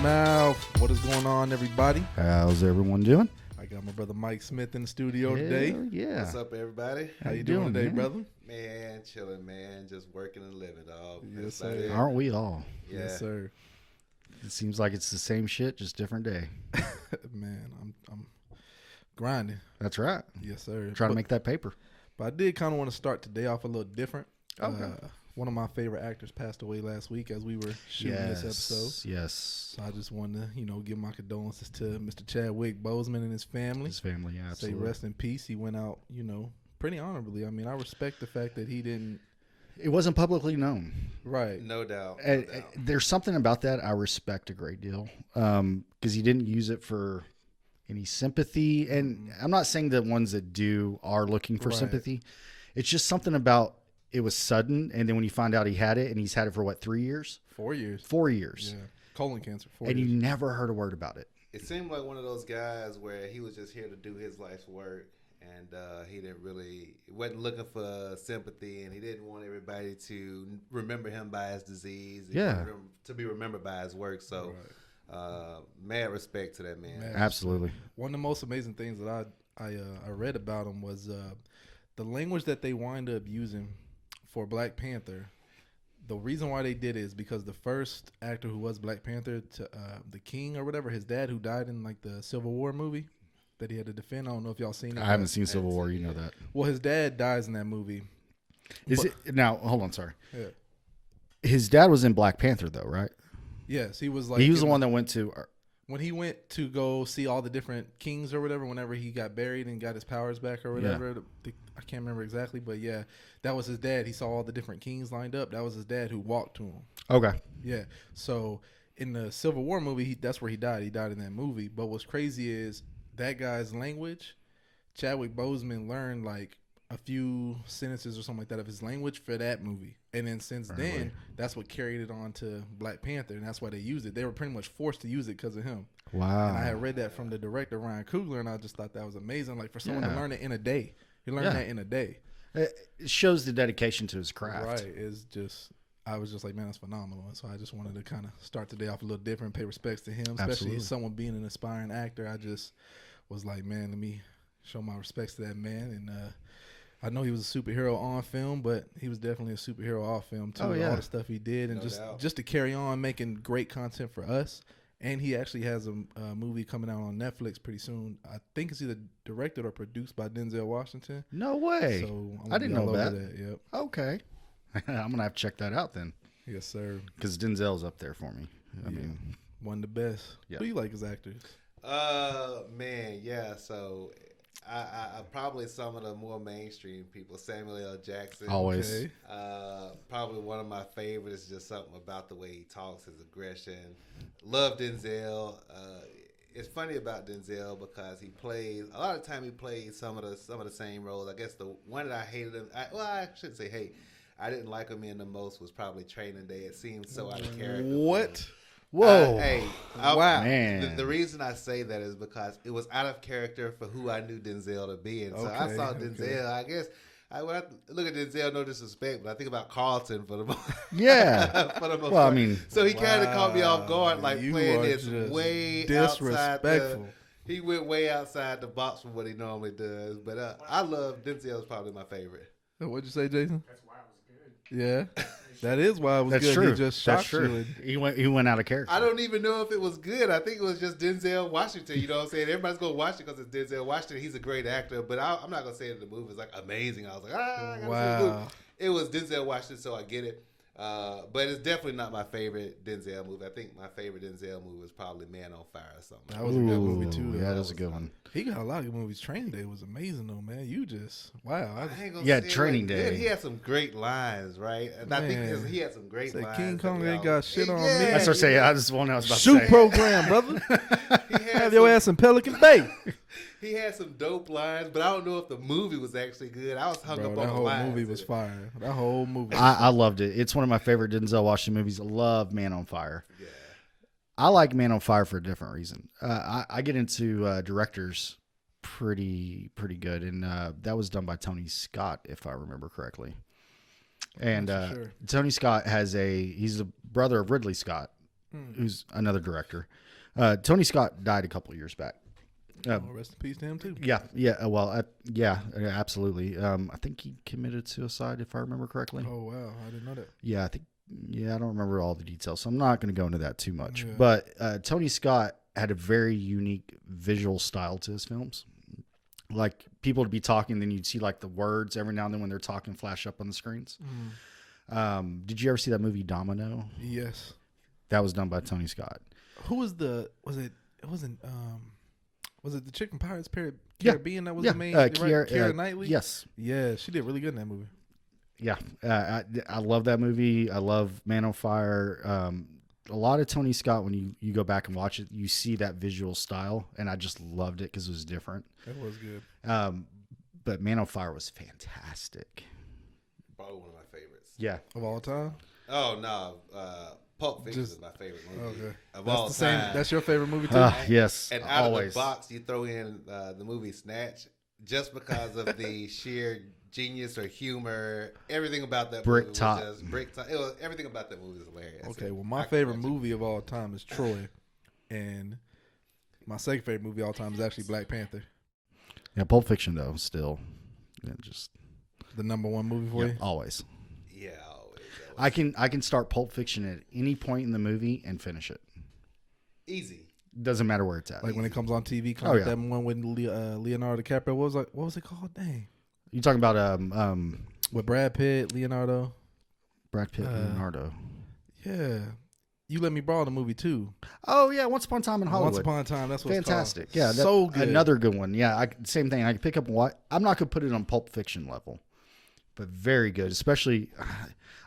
Mouth. What is going on, everybody? How's everyone doing? I got my brother Mike Smith in the studio today. Yeah. What's up, everybody? How you doing today, man? brother? Man, chilling, man. Just working and living, dog. Yes, That's about sir. it. Aren't we all? Yeah. Yes, sir. It seems like it's the same shit, just different day. Man, I'm grinding. That's right. Yes, sir. Trying to make that paper. But I did kind of want to start today off a little different. Okay. One of my favorite actors passed away last week as we were shooting this episode. Yes. So I just wanted to, give my condolences to Mr. Chadwick Boseman and his family. His family, yeah, Say absolutely. rest in peace. He went out, pretty honorably. I mean, I respect the fact that he didn't. It wasn't publicly known. Right. No doubt. There's something about that I respect a great deal because he didn't use it for any sympathy. And I'm not saying that ones that do are looking for Right. sympathy. It's just something about it was sudden. And then when you find out he had it, and he's had it for what, 3 years? 4 years. 4 years. Yeah. Colon cancer. 4 And years. you never heard a word about it. It seemed like one of those guys where he was just here to do his life's work, and he wasn't looking for sympathy, and he didn't want everybody to remember him by his disease. He Yeah. wanted him to be remembered by his work. So, mad respect to that man. Mad Absolutely. One of the most amazing things that I read about him was the language that they wind up using for Black Panther. The reason why they did it is because the first actor who was Black Panther, the King or whatever, his dad who died in like the Civil War movie that he had to defend. I don't know if y'all seen it. I haven't seen Civil War. You know that. Well, his dad dies in that movie. Is it now? Hold on, sorry. Yeah. His dad was in Black Panther, though, right? Yes, he was like He was the one that went to. when he went to go see all the different kings or whatever, whenever he got buried and got his powers back or whatever, I can't remember exactly, but yeah, that was his dad. He saw all the different kings lined up. That was his dad who walked to him. Okay. Yeah. So in the Civil War movie, that's where he died. He died in that movie. But what's crazy is that guy's language, Chadwick Boseman learned like a few sentences or something like that of his language for that movie. And then since then, that's what carried it on to Black Panther, and that's why they used it. They were pretty much forced to use it because of him. Wow. And I had read that from the director, Ryan Coogler, and I just thought that was amazing. Like, for someone to Yeah. learn it in a day. You learn that in a day. It shows the dedication to his craft. Right. It's just, I was just like, man, that's phenomenal. And so I just wanted to kind of start the day off a little different, pay respects to him, especially Absolutely. someone being an aspiring actor. I just was like, man, let me show my respects to that man. And I know he was a superhero on film, but he was definitely a superhero off film too. Oh, yeah. All the stuff he did, and No just doubt. to carry on making great content for us. And he actually has a movie coming out on Netflix pretty soon. I think it's either directed or produced by Denzel Washington. No way. So I'm I gonna didn't be all know over that. Yep. Okay. I'm going to have to check that out then Yes, sir. because Denzel's up there for me. I Yeah. mean, One of the best. Yeah. Who you like as actors? Man, yeah. So, I probably some of the more mainstream people. Samuel L. Jackson. always. Okay. Probably one of my favorites. Just something about the way he talks, his aggression. Love Denzel. It's funny about Denzel because he plays a lot of time. He plays some of the same roles. I guess the one that I hated him. I shouldn't say hate. I didn't like him in the most was probably Training Day. It seemed so out of character. What? Whoa. Wow. Man. The reason I say that is because it was out of character for who I knew Denzel to be, and so I Okay, saw okay. Denzel. I guess when I look at Denzel, no disrespect, but I think about Carlton for the most. Yeah. for the most Well, I part. mean, so he kind of caught me off Wow, guard, like you playing are this just way outside the. disrespectful. He went way outside the box from what he normally does, but I love Denzel is probably my favorite. What'd you say, Jason? That's why it was good. Yeah, that is why it was that's good. true. He just That's shocked true. you. He went out of character. I don't even know if it was good. I think it was just Denzel Washington. You know what I'm saying? Everybody's going to watch it because it's Denzel Washington. He's a great actor, but I'm not going to say that the movie is like amazing. I was like, I gotta see the movie. Wow. It was Denzel Washington, so I get it. But it's definitely not my favorite Denzel movie. I think my favorite Denzel movie was probably Man on Fire or something. That was a good movie Ooh, too. Though. Yeah, that was a good one. He got a lot of good movies. Training Day was amazing though, man. You just wow. I ain't gonna Yeah, say it Training wasn't good. Day. He had some great lines, right? And I Man. think he had some great Say lines. King that Kong we ain't all- got shit on me. Yeah, That's what I say. I just want. I was about Shoot to say. program, brother. He had Have your some- ass in Pelican Bay. He had some dope lines, but I don't know if the movie was actually good. I was hung Bro, up that on the whole lines. movie was fire. That whole movie. I loved it. It's one of my favorite Denzel Washington movies. I love Man on Fire. Yeah. I like Man on Fire for a different reason. I get into directors pretty good, and that was done by Tony Scott, if I remember correctly. And Not for sure. Tony Scott he's the brother of Ridley Scott, who's another director. Tony Scott died a couple of years back. Rest in peace to him too. Yeah. Absolutely. I think he committed suicide, if I remember correctly. Oh wow, I didn't know that. Yeah, I don't remember all the details, so I'm not going to go into that too much. Yeah. But Tony Scott had a very unique visual style to his films. Like, people would be talking, then you'd see like the words every now and then when they're talking flash up on the screens. Did you ever see that movie Domino? Yes. That was done by Tony Scott. Who was the? Was it? It wasn't. Was it the chick from Pirates Caribbean that was Yeah, the main? Keira Knightley. Yes. Yeah, she did really good in that movie. Yeah, I love that movie. I love Man on Fire. A lot of Tony Scott, when you go back and watch it, you see that visual style, and I just loved it because it was different. That was good. But Man on Fire was fantastic. Probably one of my favorites. Yeah. Of all time. Oh no, Pulp Fiction Just- is my favorite movie Okay. of That's all the time. same. That's your favorite movie too. Yes. And out always. of the box, you throw in the movie Snatch, just because of the sheer genius or humor. Everything about that Brick movie Top. was just Brick Top. It was, everything about that movie is hilarious. Okay, well, I my can favorite watch it. movie of all time is Troy, and my second favorite movie of all time is actually Black Panther. Yeah, Pulp Fiction though, still, just The number one movie for you. always. Yeah, always. I can start Pulp Fiction at any point in the movie and finish it. Easy. Doesn't matter where it's at. Like when it comes on TV, Oh, yeah. that one with Leonardo DiCaprio. What was it called? Dang, You talking about with Brad Pitt, Leonardo. Brad Pitt, Leonardo? Yeah, You Let Me Borrow the movie too. Oh yeah, Once Upon a Time in Hollywood. Once Upon a Time. That's what's Fantastic. called. Yeah, so good. Another good one. Yeah, same thing. I can pick up and watch. I'm not gonna put it on Pulp Fiction level, but very good. Especially,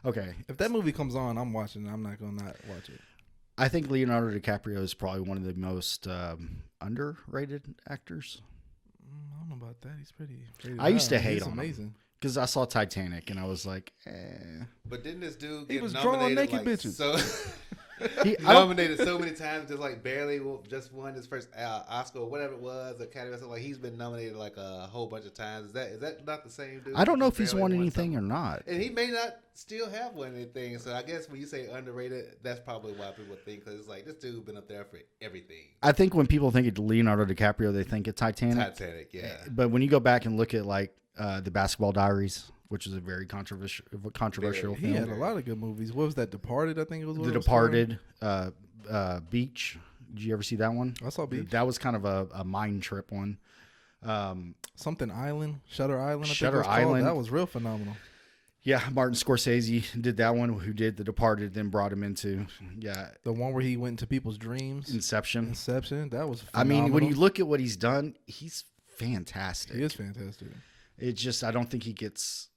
okay. If that movie comes on, I'm watching it. I'm not gonna not watch it. I think Leonardo DiCaprio is probably one of the most underrated actors. I don't know about that. He's pretty. I used to high. hate He's on him. amazing. Because I saw Titanic and I was like, eh. But didn't this dude He get was drawing nominated naked like bitches. so I don't- nominated so many times, just like barely just won his first Oscar or whatever it was, Academy or something. Like he's been nominated like a whole bunch of times. Is that not the same dude? I don't know Who if he's barely won won anything something? or not. And he may not still have won anything. So I guess when you say underrated, that's probably why people think, because it's like this dude been up there for everything. I think when people think of Leonardo DiCaprio, they think of Titanic. Titanic, yeah. But when you go back and look at like the Basketball Diaries, which is a very controversial He had film. a lot of good movies. What was that? Departed, I think it was. The Departed, Beach. Did you ever see that one? I saw Beach. That was kind of a mind trip one. Something Island, Shutter Island. I think Shutter it was called. Island. That was real phenomenal. Yeah, Martin Scorsese did that one. Who did The Departed, then brought him into The one where he went into people's dreams. Inception. Inception. That was. I Phenomenal. mean, when you look at what he's done, he's fantastic. he is fantastic. It's just I don't think he gets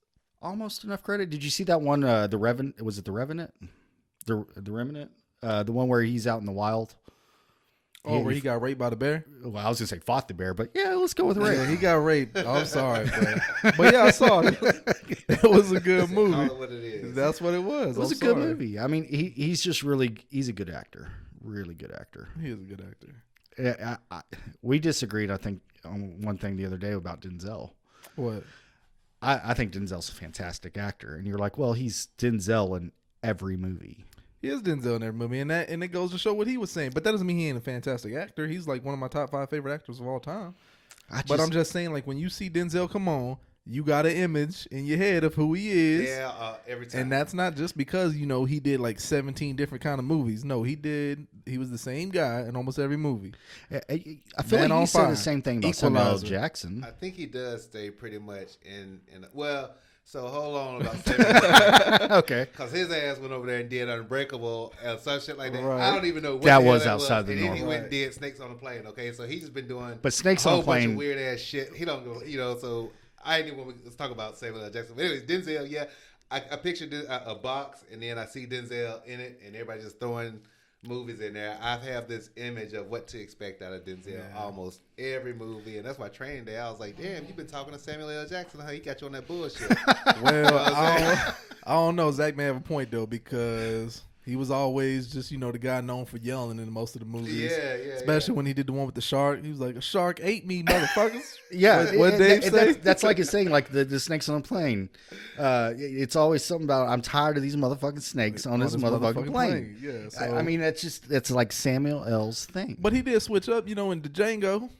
almost enough credit. Did you see that one? The Revenant. Was it The Revenant? The Remnant. The one where he's out in the wild. Oh, where he got raped by the bear. Well, I was gonna say fought the bear, but yeah, let's go with rape. Yeah, he got raped. Oh, I'm sorry, but yeah, I saw it. It was a good Call movie. it what it is. That's what it was. It was I'm a good sorry. movie. I mean, he's just he's a good actor, really good actor. He is a good actor. Yeah, we disagreed, I think, on one thing the other day about Denzel. What? I think Denzel's a fantastic actor, and you're like, well, he's Denzel in every movie. He is Denzel in every movie, and it goes to show what he was saying. But that doesn't mean he ain't a fantastic actor. He's like one of my top 5 favorite actors of all time. But I'm just saying, like when you see Denzel come on, you got an image in your head of who he is. Yeah, every time. And that's not just because, he did like 17 different kind of movies. No, he was the same guy in almost every movie. I feel Man like on you said Fire. the same thing about Samuel L. Equalizer. Jackson. I think he does stay pretty much in well. So hold on about 7 Okay. because his ass went over there and did Unbreakable and some shit like that. Right. I don't even know what That the hell was outside the and then he norm. went and did Snakes on a Plane. Okay, so he's just been doing But Snakes a on a whole bunch Plane- of weird ass shit. He don't go, So I ain't even want to talk about Samuel L. Jackson. But anyways, Denzel, yeah, I pictured a box and then I see Denzel in it and everybody just throwing movies in there. I have this image of what to expect out of Denzel almost every movie, and that's why Training Day I was like, damn, you've been talking to Samuel L. Jackson, how he got you on that bullshit. Well, I don't know. Zach may have a point though, because He was always just, the guy known for yelling in most of the movies. Yeah. Especially when he did the one with the shark. He was like, a shark ate me, motherfuckers. Yeah, What Dave say? That's like his saying, like the snakes on a plane. It's always something about I'm tired of these motherfucking snakes on this motherfucking plane. Yeah. So, I mean, that's like Samuel L's thing. but he did switch up, in the Django.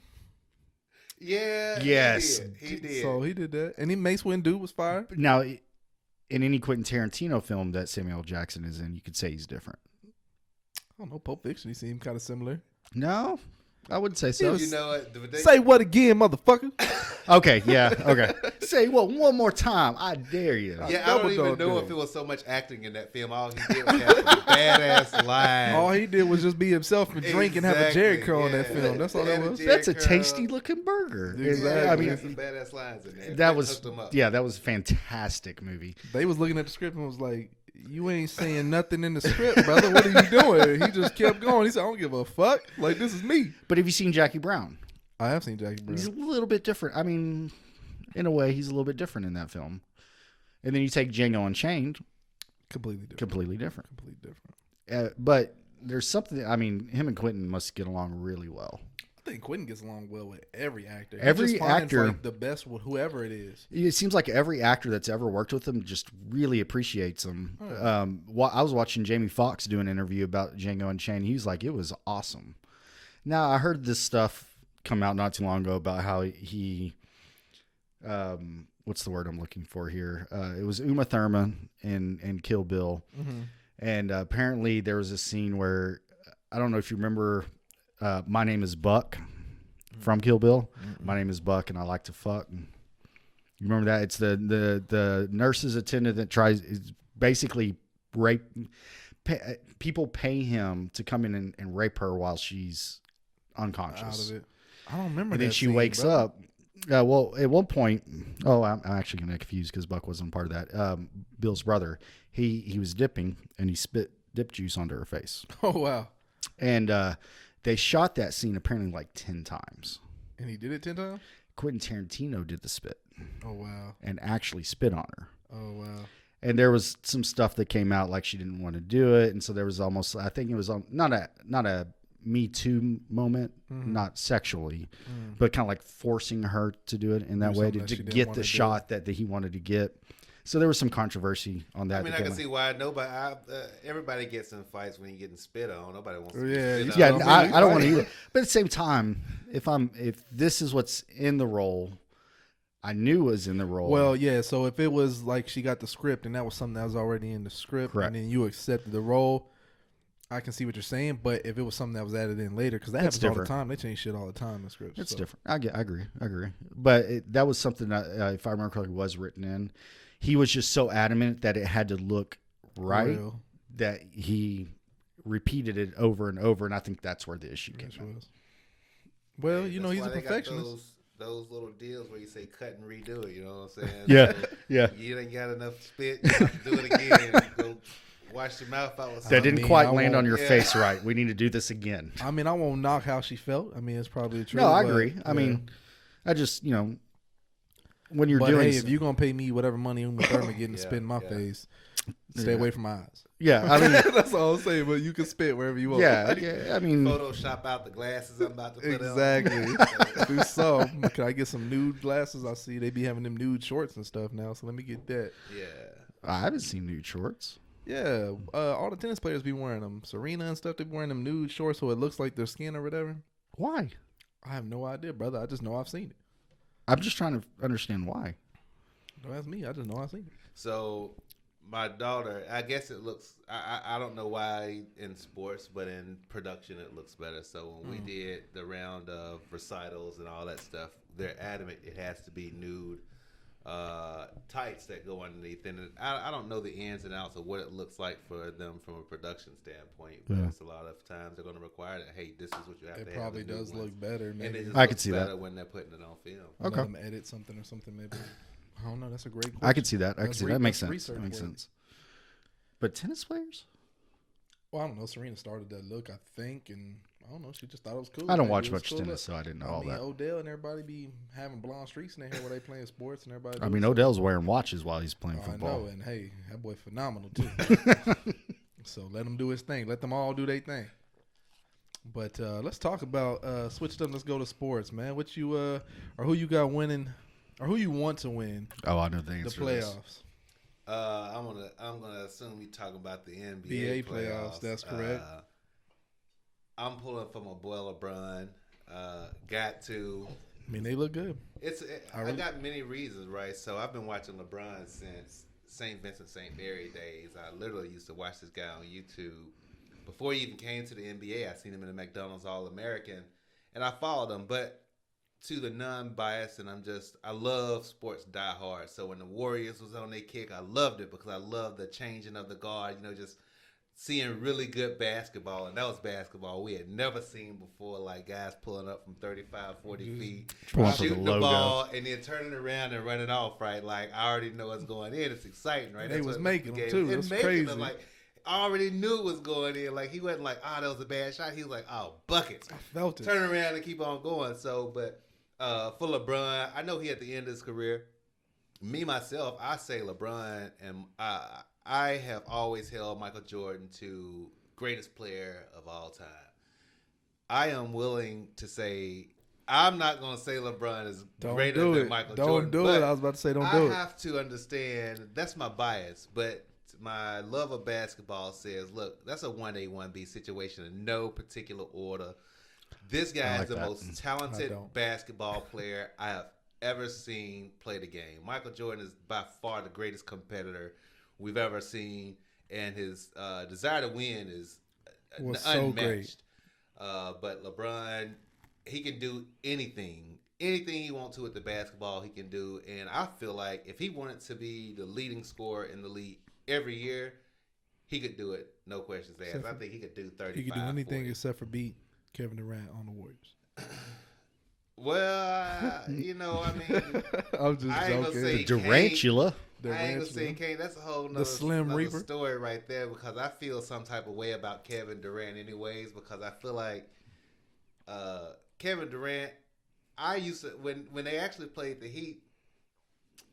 Yeah. Yes. He did. So he did that. And Mace Windu was fire. Now, in any Quentin Tarantino film that Samuel L. Jackson is in, you could say he's different. I don't know. Pulp Fiction, he seemed kind of similar. No, I wouldn't say so. You know what? Say what again, motherfucker? Okay, yeah, okay. Say what one more time? I dare you. Yeah, I don't even know if it was so much acting in that film. All he did was have some badass lines. All he did was just be himself and drink and have a Jerry curl in that yeah. film. That's all that was. That's a tasty looking burger. Exactly. I I mean, some badass lines in there. that Hooked was them up. that was a fantastic movie. They was looking at the script and was like, you ain't saying nothing in the script, brother. What are you doing? He just kept going. He said, I don't give a fuck. Like, this is me. But have you seen Jackie Brown? I have seen Jackie Brown. He's a little bit different. I mean, in a way, he's a little bit different in that film. And then you take Django Unchained, Completely different. completely different. Completely different. But there's something. I mean, him and Quentin must get along really well. I think Quentin gets along well with every actor. Every he just finds, actor- like, the best with whoever it is. It seems like every actor that's ever worked with him just really appreciates him. I was watching Jamie Foxx do an interview about Django Unchained. He was like, it was awesome. Now, I heard this stuff come out not too long ago about how he what's the word I'm looking for here? It was Uma Thurman in Kill Bill. Mm-hmm. And apparently there was a scene where, I don't know if you remember, My Name is Buck from Kill Bill. Mm-hmm. My name is Buck and I like to fuck. You remember that? It's the nurse's attendant that tries, is basically rape. People pay him to come in and rape her while she's unconscious. Out of it. I don't remember And that then she scene, wakes bro. up. Well, at one point, I'm actually going to confuse because Buck wasn't part of that. Bill's brother, he was dipping and he spit dip juice onto her face. Oh, wow. And they shot that scene apparently like 10 times. And he did it 10 times? Quentin Tarantino did the spit Oh, wow. and actually spit on her. Oh, wow. And there was some stuff that came out like she didn't want to do it, and so there was almost, I think it was not a Me Too moment, not sexually, but kind of like forcing her to do it in that way something to that she didn't get wanna the do. shot that he wanted to get. So there was some controversy on that. I mean, that I can came see why nobody. Everybody gets in fights when you're getting spit on. Nobody wants to. Yeah, Get you spit out. on. Yeah, I don't want to either. But at the same time, if this is what's in the role, I knew was in the role. Well, yeah, so if it was like she got the script and that was something that was already in the script, Correct. and then you accepted the role, I can see what you're saying. But if it was something that was added in later, because that That's happens all different. the time, they change shit all the time in scripts. it's so. different. I agree. But that was something that, if I remember correctly, was written in. He was just so adamant that it had to look right Real. that he repeated it over and over, and I think that's where the issue came Yes, from. was. Well, That's he's a why they got perfectionist. Those little deals where you say cut and redo it. You know what I'm saying? Yeah, So yeah. You ain't got enough spit. You have to do it again. Go wash your mouth out with That something. didn't mean, quite I land won't- on your Yeah. face right. We need to do this again. I mean, I won't knock how she felt. I mean, it's probably true. No, I but, agree. I yeah. mean, I just, when you're But doing, hey, if you're gonna pay me whatever money Uma Thurman getting to Yeah, spit in my yeah. face, stay Yeah. away from my eyes. yeah, I mean, That's all I'm saying. But you can spit wherever you want. yeah, I mean, Photoshop out the glasses I'm about to put Exactly. on. Do some. Can I get some nude glasses? I see they be having them nude shorts and stuff now. So let me get that. Yeah. I haven't seen nude shorts. Yeah, all the tennis players be wearing them. Serena and stuff, they be wearing them nude shorts so it looks like their skin or whatever. Why? I have no idea, brother. I just know I've seen it. I'm just trying to understand why. Don't ask me. I just know I've seen it. So my daughter, I guess it looks. I don't know why in sports, but in production it looks better. So when we did the round of recitals and all that stuff, they're adamant it has to be nude tights that go underneath. And I don't know the ins and outs of what it looks like for them from a production standpoint, but Yeah. it's a lot of times they're going to require that. Hey, this is what you have It to have. probably the nude does ones. look better. And Maybe it just I could looks see that. better when they're putting it on film. let Okay. them edit something or something. Maybe I don't know. That's a great question. I could see that. I could That's see re- that. Makes that's sense. That research makes work. sense. But tennis players? Well, I don't know. Serena started that look, I think, and I don't know. She just thought it was cool. I don't Maybe watch it was much cool tennis, look. so I didn't know I all mean, that. Odell and everybody be having blonde streaks in their hair while they playing sports, and everybody. I do mean, it, so- Odell's wearing watches while he's playing I football. know, and hey, that boy phenomenal too. So let him do his thing. Let them all do their thing. But let's talk about switch up. Let's go to sports, man. What you or who you got winning, or who you want to win Oh, I know the the answer. to this. playoffs? I'm gonna assume we talking about the NBA NBA playoffs, that's correct. I'm pulling for my boy LeBron. Got to. I mean, they look good. I got many reasons, right? So I've been watching LeBron since St. Vincent St. Mary days. I literally used to watch this guy on YouTube before he even came to the NBA. I seen him in the McDonald's All-American, and I followed him. But to the non-biased, and I love sports die hard. So when the Warriors was on their kick, I loved it because I love the changing of the guard. Just seeing really good basketball, and that was basketball we had never seen before, like guys pulling up from 35, 40 feet, Pulling for the shooting the logo. ball, and then turning around and running off, right? Like, I already know what's going in. It's exciting, right? They That's was what making the them, game- too. and That's making crazy. them, like, I already knew it was going in. Like, he wasn't like, that was a bad shot. He was like, buckets. I felt it. Turn around and keep on going. So, but for LeBron, I know he at the end of his career. Me, myself, I say LeBron, and I have always held Michael Jordan to greatest player of all time. I am willing to say, I'm not going to say LeBron is Don't greater do than it. Michael Don't Jordan. do but it. I was about to say, don't do I it. have to understand, that's my bias, but my love of basketball says, look, that's a 1A, 1B situation in no particular order. This guy like is the that. most talented I don't. basketball player I have ever seen play the game. Michael Jordan is by far the greatest competitor we've ever seen, and his desire to win is Was so unmatched. But LeBron, he can do anything he wants to with the basketball. He can do, and I feel like if he wanted to be the leading scorer in the league every year, he could do it, no questions asked. Except I for- think he could do 35. He could do anything 40. except for beat Kevin Durant on the Warriors. Well, I mean, I'm just I ain't gonna joking. say The Durantula. I ain't gonna say Kane. That's a whole nother, Slim nother Reaper. story right there, because I feel some type of way about Kevin Durant anyways, because I feel like Kevin Durant, I used to, when they actually played the Heat,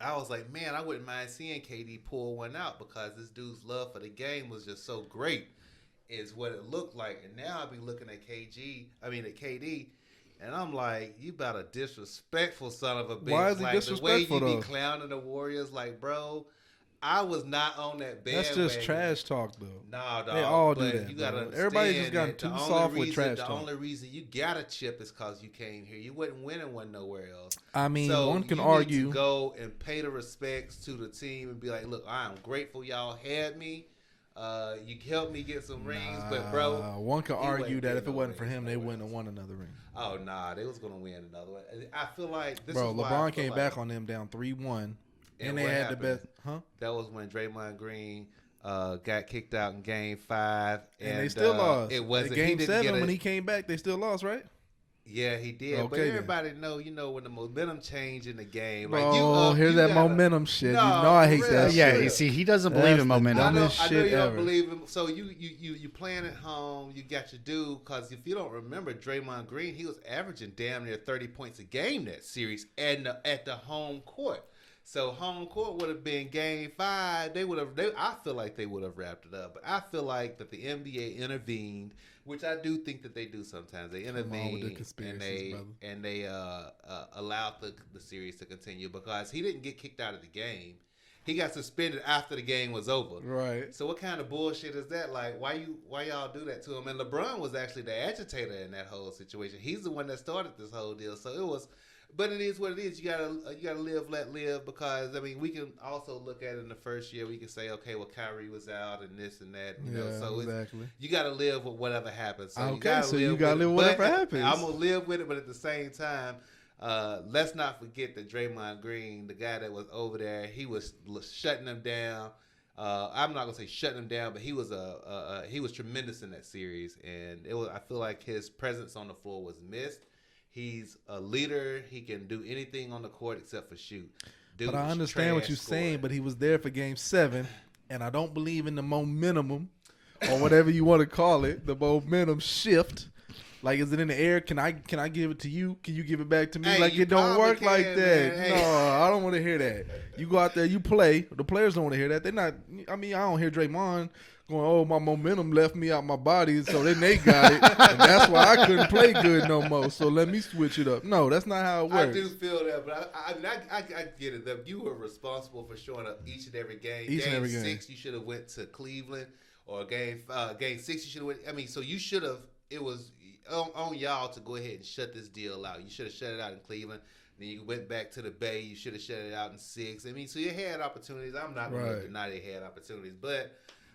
I was like, man, I wouldn't mind seeing KD pull one out, because this dude's love for the game was just so great, is what it looked like. And now I be looking at KD, and I'm like, you about a disrespectful son of a bitch. Why is he like, disrespectful, the way you though? be clowning the Warriors, like, bro, I was not on that bandwagon. That's just trash talk, though. Nah, dog. They all do but that, You gotta bro. understand Everybody just gotten that too the only soft with reason- trash The talk. only reason you got a chip is because you came here. You wasn't winning one nowhere else. I mean, So one can you argue. need to go and pay the respects to the team and be like, look, I'm grateful y'all had me. You helped me get some rings, but bro, one could he argue wasn't that if getting it no wasn't for rings him, they nowhere wouldn't have else. won another ring. Oh nah, they was gonna win another one. I feel like this Bro, is why I LeBron feel came like back on them down 3-1, and they what had happened? the best, huh? That was when Draymond Green got kicked out in Game 5, And they still lost. It wasn't Game he didn't 7 get a- when he came back. They still lost, right? Yeah, he did. But Okay, then. everybody know, when the momentum changed in the game. Bro, Like you up, here's you that gotta- momentum shit. No, you know I hate for that real. shit. Yeah, Shit. you see, he doesn't That's believe in the momentum. I know dumbest you shit don't ever. believe him. So you playing at home, you got your dude. Because if you don't remember, Draymond Green, he was averaging damn near 30 points a game that series at the home court. So home court would have been Game 5. I feel like they would have wrapped it up. But I feel like that the NBA intervened, which I do think that they do sometimes. They on with the intervene conspiracies, brother. and they allowed the series to continue, because he didn't get kicked out of the game. He got suspended after the game was over. Right. So what kind of bullshit is that? Like, why y'all do that to him? And LeBron was actually the agitator in that whole situation. He's the one that started this whole deal. So it was, but it is what it is. You gotta live, let live. Because I mean, we can also look at it in the first year. We can say, okay, well, Kyrie was out and this and that. You know, so exactly. you gotta live with whatever happens. So Okay, you gotta so you gotta live with whatever happens. I'm gonna live with it, but at the same time, let's not forget that Draymond Green, the guy that was over there, he was shutting them down. I'm not gonna say shutting him down, but he was he was tremendous in that series, and I feel like his presence on the floor was missed. He's a leader. He can do anything on the court except for shoot. Dude But I was understand what trash you're saying, scoring. but he was there for Game 7, and I don't believe in the momentum or whatever you want to call it, the momentum shift. Like, is it in the air? Can I give it to you? Can you give it back to me? Hey, like, you it don't probably work like can, that. man. Hey. No, I don't want to hear that. You go out there, you play. The players don't want to hear that. They're not. I mean, I don't hear Draymond going, oh, my momentum left me out my body, so then they got it, and that's why I couldn't play good no more. So let me switch it up. No, that's not how it works. I do feel that, but I get it. That you were responsible for showing up each and every game. Each and every game game. 6, you should have went to Cleveland, or game 6, you should have went. I mean, so you should have. It was on y'all to go ahead and shut this deal out. You should have shut it out in Cleveland. Then you went back to the Bay. You should have shut it out in 6. I mean, so you had opportunities. I'm not going to deny they had opportunities, but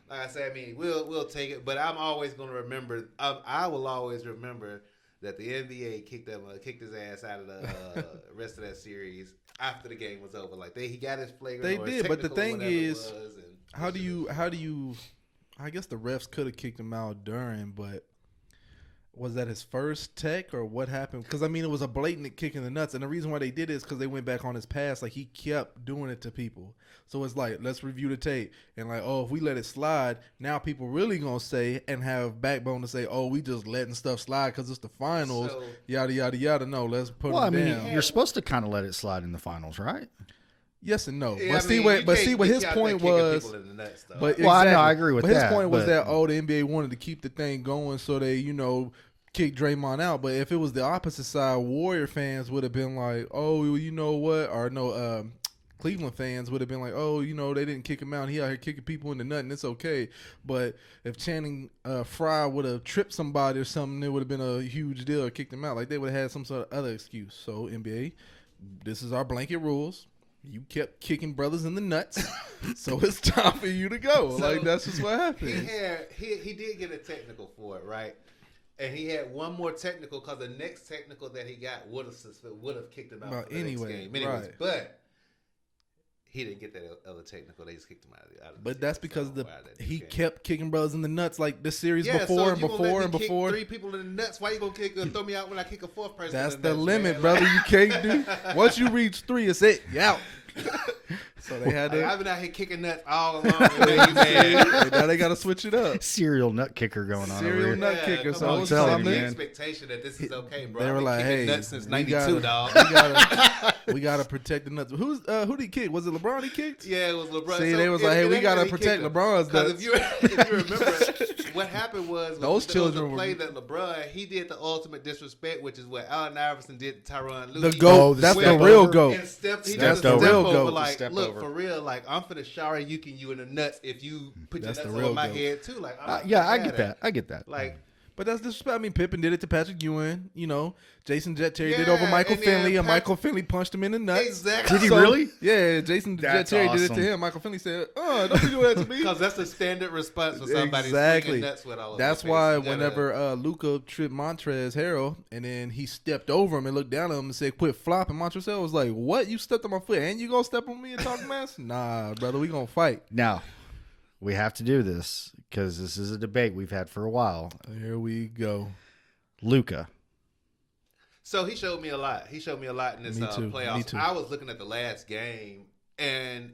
like I said, I mean, we'll take it. But I'm always going to remember. I will always remember that the NBA kicked his ass out of the rest of that series after the game was over. Like he got his flagrant. They or did, but the technical or thing whatever is, it was, and how do you? I guess the refs could have kicked him out during, but was that his first tech or what happened? Because I mean, it was a blatant kick in the nuts, and the reason why they did it is because they went back on his past. Like he kept doing it to people, so it's like, let's review the tape, and like, oh, if we let it slide, now people really gonna say and have backbone to say, oh, we just letting stuff slide because it's the finals, So- yada yada yada. No, let's put Well, I them mean, down. you're supposed to kind of let it slide in the finals, right? Yes and no, Yeah, but I see mean, what you but can't see what be his out there point kicking was. people in the nuts, though. But Well, I know, exactly. I agree with but his that, point was but- that the NBA wanted to keep the thing going, so they kick Draymond out. But if it was the opposite side, Warrior fans would have been like, oh, you know what, or no, Cleveland fans would have been like, oh, they didn't kick him out. He out here kicking people in the nut, and it's okay. But if Channing Frye would have tripped somebody or something, it would have been a huge deal or kicked him out. Like they would have had some sort of other excuse. So NBA, this is our blanket rules. You kept kicking brothers in the nuts, so it's time for you to go. So, like that's just what happened. He did get a technical for it, right? And he had one more technical because the next technical that he got would have kicked him out But for the next game. Anyways, right. but he didn't get that other technical. They just kicked him out of the But that's team, because so he game. kept kicking brothers in the nuts like this series Yeah, before so and if you gonna before let and me kick before. 3 people in the nuts. Why you gonna throw me out when I kick a 4th person? That's in the nuts, limit, man? brother. You can't do. Once you reach 3, it's it. You out. So they had to. I've been out here kicking nuts all along. Man. Now they got to switch it up. Serial nut kicker going on Serial over here. nut kicker. come So on, it was tell you, something. man. expectation that this is okay, bro. They were I've been like, kicking "Hey, nuts since we '92, gotta- dog." We gotta protect the nuts. Who did he kick? Was it LeBron he kicked? Yeah, it was LeBron. See, they was like, "Hey, we gotta protect LeBron's Because nuts." if you remember, what happened was Those children there was were- a play that LeBron he did the ultimate disrespect, which is what Allen Iverson did to Tyronn Lue. The He goat. the that's the step real over. goat. and stepped, he Stepped did the over. step Real over, goat. like, Step look, over. for real, like, I'm finna shower you in the nuts if you put That's your the nuts real on my goat. head, too. Like, I'm Yeah, I mad get at that. it. I get that. Like, But that's disrespect. I mean, Pippen did it to Patrick Ewing. Jason Jet Terry did Yeah, over Michael and then Finley, and Patrick- Michael Finley punched him in the nuts. exactly. Did he really? Yeah, Jason That's Jet Terry did it awesome. to him. Michael Finley said, don't you do that to me. Because that's the standard response for somebody Exactly. swinging nuts with all of That's their why face. You gotta- whenever Luca tripped Montrezl Harrell and then he stepped over him and looked down at him and said, "Quit flopping," Montrezl was like, "What? You stepped on my foot and you gonna step on me and talk mess? Nah, brother, we gonna fight." Now, we have to do this because this is a debate we've had for a while. Here we go. Luka. So he showed me a lot. He showed me a lot in this Me too. playoffs. Me too. I was looking at the last game, and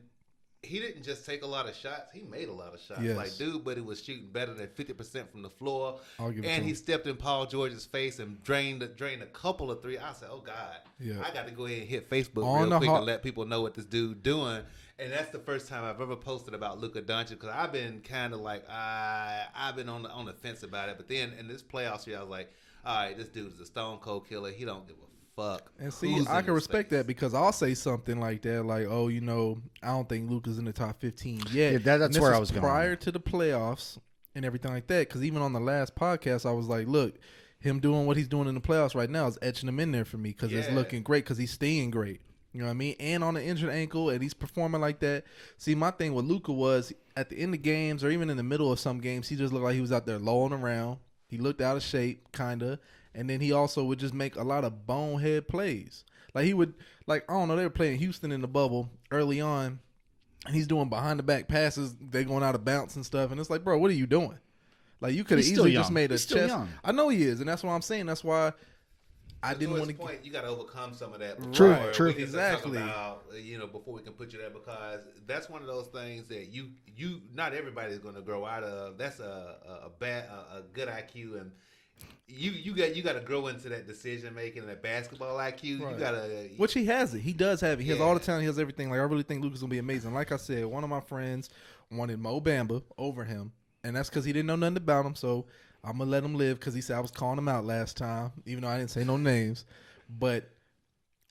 he didn't just take a lot of shots. He made a lot of shots. Yes. Like, dude, but he was shooting better than 50% from the floor. I'll give it to And he him. stepped in Paul George's face and drained a couple of threes. I said, oh, God. Yeah. I got to go ahead and hit Facebook On real the quick hot- and let people know what this dude doing. And that's the first time I've ever posted about Luka Doncic because I've been kind of like, I've been on the fence about it. But then in this playoffs year, I was like, all right, this dude is a stone cold killer. He don't give a fuck. And see, who's I in can his respect face. that because I'll say something like that, like, "Oh, I don't think Luka's in the top 15 yet." Yeah, that's And this where I is was going. prior to the playoffs and everything like that. Because even on the last podcast, I was like, "Look, him doing what he's doing in the playoffs right now is etching him in there for me because it's Yeah. looking great because he's staying great." You know what I mean? And on an injured ankle, and he's performing like that. See, my thing with Luka was at the end of games or even in the middle of some games, he just looked like he was out there lolling around. He looked out of shape, kind of. And then he also would just make a lot of bonehead plays. Like he would, I don't know, they were playing Houston in the bubble early on, and he's doing behind the back passes. They going out of bounds and stuff. And it's like, bro, what are you doing? Like you could have He's still easily just young. made a He's still chest. young. I know he is, and that's what I'm saying. That's why I To didn't his want to. point, you got to overcome some of that. True, before true. we can start talking Exactly. about, before we can put you there, because that's one of those things that you not everybody is going to grow out of. That's a good IQ, and you got to grow into that decision making and that basketball IQ. Right. You got to. Which he has it. He does have it. He has Yeah. all the talent. He has everything. Like I really think Luka's gonna be amazing. Like I said, one of my friends wanted Mo Bamba over him. and that's because he didn't know nothing about him. So I'm gonna let him live because he said I was calling him out last time, even though I didn't say no names. But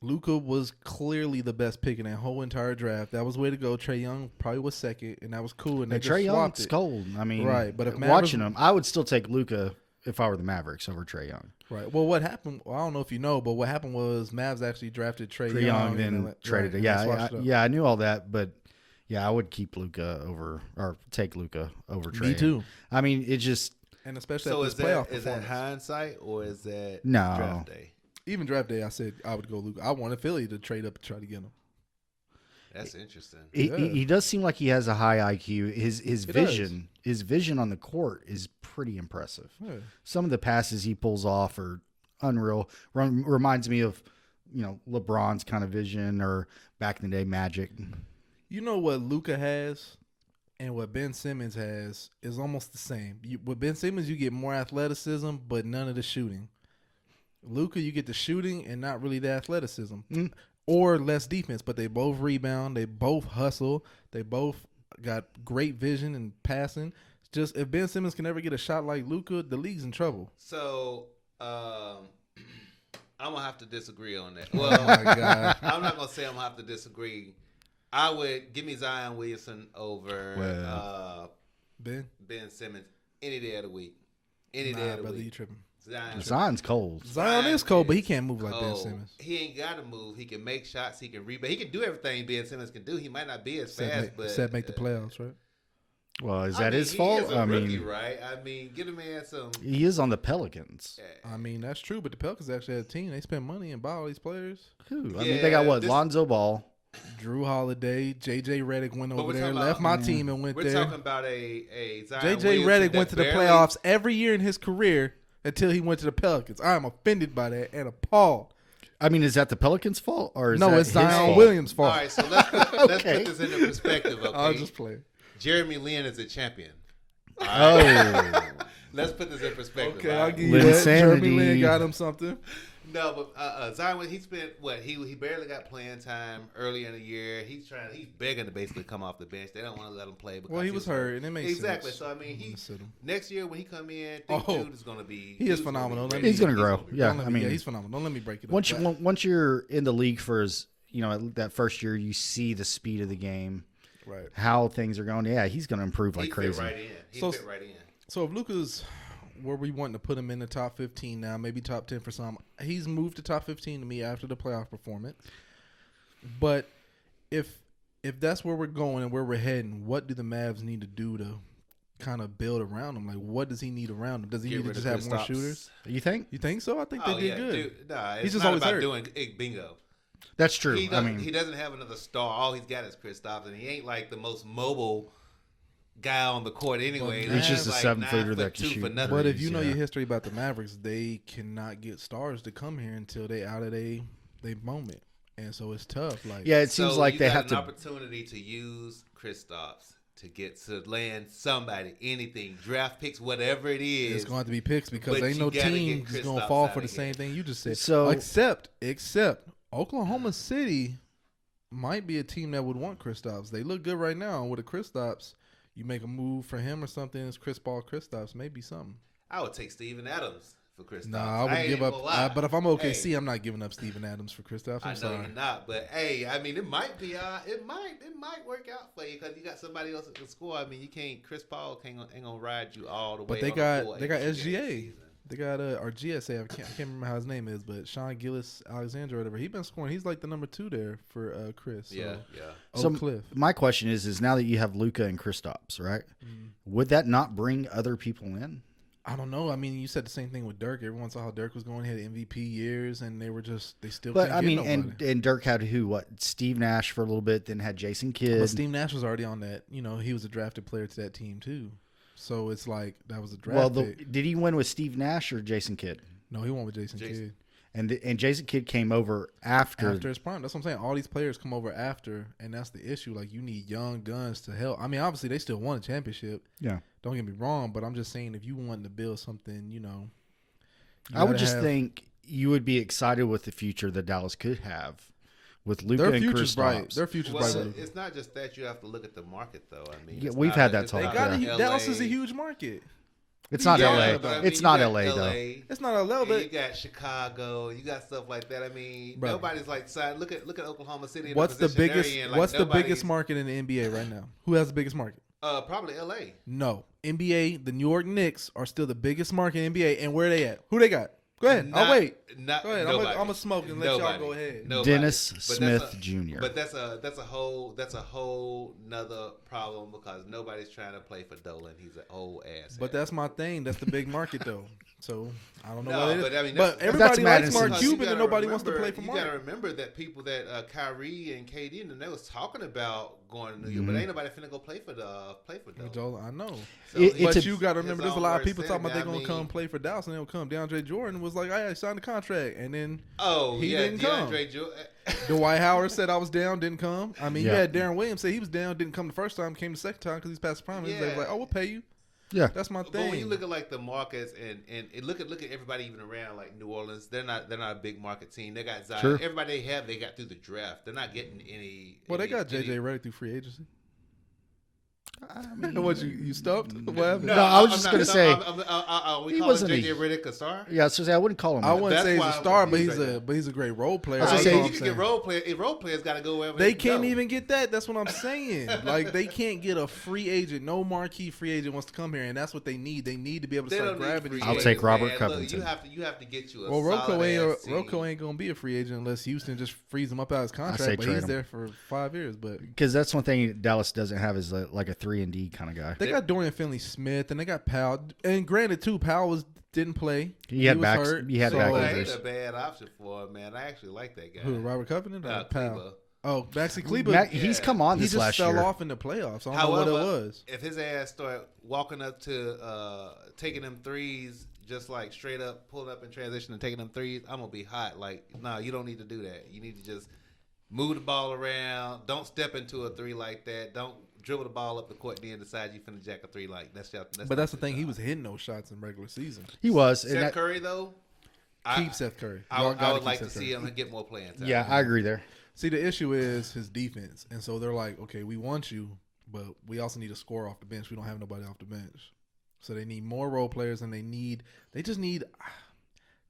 Luka was clearly the best pick in that whole entire draft. That was the way to go. Trae Young probably was second, and that was cool. And they just Trae swapped Young's it. cold. I mean, Right, but if watching him, I would still take Luka if I were the Mavericks over Trae Young. Right. Well, what happened? Well, I don't know if you know, but what happened was Mavs actually drafted Trae Young and traded right, it. and they swatched it up. I knew all that, but yeah, I would keep Luka over or take Luka over Trae. Me too. I mean, it just And especially So at is this playoff that is that performance. hindsight or is that No. draft day? Even draft day, I said I would go Luka. I wanted Philly to trade up and try to get him. That's interesting. he does seem like he has a high IQ. His does. vision on the court is pretty impressive. Yeah. Some of the passes he pulls off are unreal. Reminds me of LeBron's kind of vision or back in the day Magic. You know what Luka has and what Ben Simmons has is almost the same. With Ben Simmons, you get more athleticism, but none of the shooting. Luka, you get the shooting and not really the athleticism. Or less defense, but they both rebound. They both hustle. They both got great vision and passing. Just if Ben Simmons can ever get a shot like Luka, the league's in trouble. So I'm gonna have to disagree on that. Oh Well, my God. I'm not gonna say I'm gonna have to disagree. I would give me Zion Williamson over Ben? Ben Simmons any day of the week. Any day of the brother, you week. tripping. Zion's cold. Zion is cold, but he can't move like Ben cold. Simmons. He ain't got to move. He can make shots. He can rebound. He can do everything Ben Simmons can do. He might not be as fast, but Except make the playoffs, right? Well, is I that mean, his he fault? is a I rookie, mean, right? I mean, get a man some. he is on the Pelicans. I mean, that's true, but the Pelicans actually had a team. They spent money and bought all these players. Who? I Yeah, mean, they got what? this- Lonzo Ball. Drew Holiday, J.J. Redick went But over we're there, talking left about- my team and went We're there. talking about a Zion J.J. Williamson Redick that went to the barely- playoffs every year in his career until he went to the Pelicans. I am offended by that and appalled. I mean, is that the Pelicans' fault or is No, that it's his Zion fault? Williams' All fault. right, so let's Okay. put this into perspective. Okay, I'll just play. Jeremy Lin is a champion. Oh, Let's put this in perspective. Okay, all I'll right? give you that. Jeremy Linsanity. Lin got him something. No, but Zion, he spent what he barely got playing time early in the year. He's begging to basically come off the bench. They don't want to let him play because Well, he was hurt, and it makes exactly. sense. So I mean, I'm gonna sit him. next year when he come in, Oh, dude is going to be. he is dude's gonna be phenomenal. ready. He's gonna grow. be Yeah, ready. Don't let me- he's phenomenal. Don't let me break it up. once you're in the league for that first year, you see the speed of the game, Right. how things are going. Yeah, he's going to improve like He crazy. fit right in. He So- fit right in. So if Luka's where we wanting to put him in the top 15 now, maybe top 10 for some, he's moved to top 15 to me after the playoff performance. But if that's where we're going and where we're heading, what do the Mavs need to do to kind of build around him? Like, what does he need around him? Does he Get need to rid just of have more Kristaps. shooters? You think? You think so? I think Oh they did yeah, good. dude. Nah, it's He's just not always about hurt. doing bingo. That's true. He I doesn't, mean, he doesn't have another star. All he's got is Kristaps, and he ain't like the most mobile guy on the court anyway. He's That's just a like 7-footer 9'2" that can for shoot. nothing. But if you know Yeah. your history about the Mavericks, they cannot get stars to come here until they out of they moment. And so it's tough. Like, yeah, it seems So like you they got have an to. opportunity to use Kristaps to get to land somebody, anything, draft picks, whatever it is. it's going to be picks because But ain't you no gotta team get is going to Kristaps fall out for the of same here. thing you just said. So- except Oklahoma City might be a team that would want Kristaps. They look good right now. With a Kristaps, you make a move for him or something. It's Chris Paul, Kristaps, maybe something. I would take Steven Adams for Kristaps. Nah, I would ain't give even up. gonna lie. But if I'm OKC, Hey, I'm not giving up Steven Adams for Kristaps. I I'm know sorry. you're not, but hey, I mean, it might be, it might work out for you because you got somebody else that can score. I mean, you can't. Chris Paul ain't gonna ride you all the way. But they on a full got 82 game SGA. season. They got or GSA. I can't remember how his name is, but Sean Gillis Alexander or whatever. He's been scoring. He's like the number 2 there for Chris. So. Yeah. So Oak Cliff. my question is now that you have Luka and Kristaps, right? Would that not bring other people in? I don't know. I mean, you said the same thing with Dirk. Everyone saw how Dirk was going. He had MVP years, and they still. But can't I get mean, nobody. and Dirk had who? What? Steve Nash for a little bit, then had Jason Kidd. But Steve Nash was already on that. You know, he was a drafted player to that team too. So it's like that was a draft Well, pick. did he win with Steve Nash or Jason Kidd? No, he won with Jason Kidd. And Jason Kidd came over after. After his prime. That's what I'm saying. All these players come over after, and that's the issue. Like, you need young guns to help. I mean, obviously, they still won a championship. Yeah. Don't get me wrong, but I'm just saying if you want to build something, you know. I would just think you would be excited with the future that Dallas could have with Luka Their and future's bright. Kristaps. Their future's Well, bright. it's not just that. You have to look at the market, though. I mean, Yeah, it's we've not had that it's talk, not They got yeah. a, LA. Dallas is a huge market. It's not Yeah, LA. but I It's you not got LA though. It's not a level, And you but got Chicago, you got stuff like that. I mean, Bro. nobody's like look at Oklahoma City. what's the position they're biggest? in, like, What's the biggest nobody's- market in the NBA right now? Who has the biggest market? Probably LA. No, NBA. The New York Knicks are still the biggest market in NBA, and where they at? Who they got? Go ahead. I'll wait. Go ahead. I'm gonna smoke and let y'all go ahead. Nobody. Dennis But Smith that's a- Jr. But that's a whole nother problem because nobody's trying to play for Dolan. He's an old ass. But that's my thing. That's the big market though. So I don't know No, what it is. but I mean, but that's everybody likes Madison. Mark Because you Cuban, and gotta nobody wants to remember- play for You Mark. got to remember that people that Kyrie and KD and they was talking about going to New York, but ain't nobody finna go play for Dolan. Joel, I know. So It- he- it's But a- you got to remember, there's a lot of people His talking about own they're words gonna said, come play for Dallas, and they'll come. DeAndre Jordan was like, I signed a contract, and then Oh, He yeah, didn't come. DeAndre Jordan. Dwight Howard said I was down, didn't come. I mean, you Yeah. had Darren Williams say he was down, didn't come the first time, came the second time because he's past the promise. They was Yeah. like, oh, we'll pay you. Yeah. That's my But when you thing. look at like the markets and look at everybody even around like New Orleans, they're not a big market team. They got Zion. Sure. Everybody they got through the draft. They're not getting any. Well, they any- got JJ any- Redick through free agency. I mean, What you stumped? What happened? No, I was I'm just not- gonna say, we he calling wasn't JJ a- Redick a star. yeah, so I wouldn't call him. I that. wouldn't That's say he's why a I'm star, but confused he's a great role player. I was gonna That's say, all you I'm can saying. get role players got to go wherever They can can't go. even get that. That's what I'm saying. Like they can't get a free agent. No marquee free agent wants to come here, and that's what they need. They need to be able to They start don't need grabbing free these. I'll guys. take Robert Look, Covington. you have to get you a Well, Rocco solid-ass ain't gonna be a free agent unless Houston just frees him up out of his say contract. But trade he's him. there for 5 years. But Because that's one thing Dallas doesn't have is like a 3-and-D kind of guy. they got Dorian Finley-Smith and they got Powell. And granted, too, Powell didn't play. He had was back- hurt, he had so- back That injuries. ain't a bad option for him, man. I actually like that guy. Who, Robert Covington or Powell? Kleber. Oh, Maxi Kleber. He's yeah. come on He this just last fell year. off in the playoffs. I don't know what it was. If his ass start walking up to taking them threes, just like straight up pulling up in transition and taking them threes, I'm gonna be hot. Like, no, you don't need to do that. You need to just move the ball around. Don't step into a three like that. Don't dribble the ball up the court and then decide you finna jack a three like that's. But that's the thing. He was hitting those shots in regular season. He was. and Seth that- Curry though. Keep Seth Curry. I Y'all would gotta like keep to Seth see Curry. him get more playing time. yeah, I agree there. See, the issue is his defense, and so they're like, okay, we want you, but we also need a score off the bench. We don't have nobody off the bench, so they need more role players, and they just need.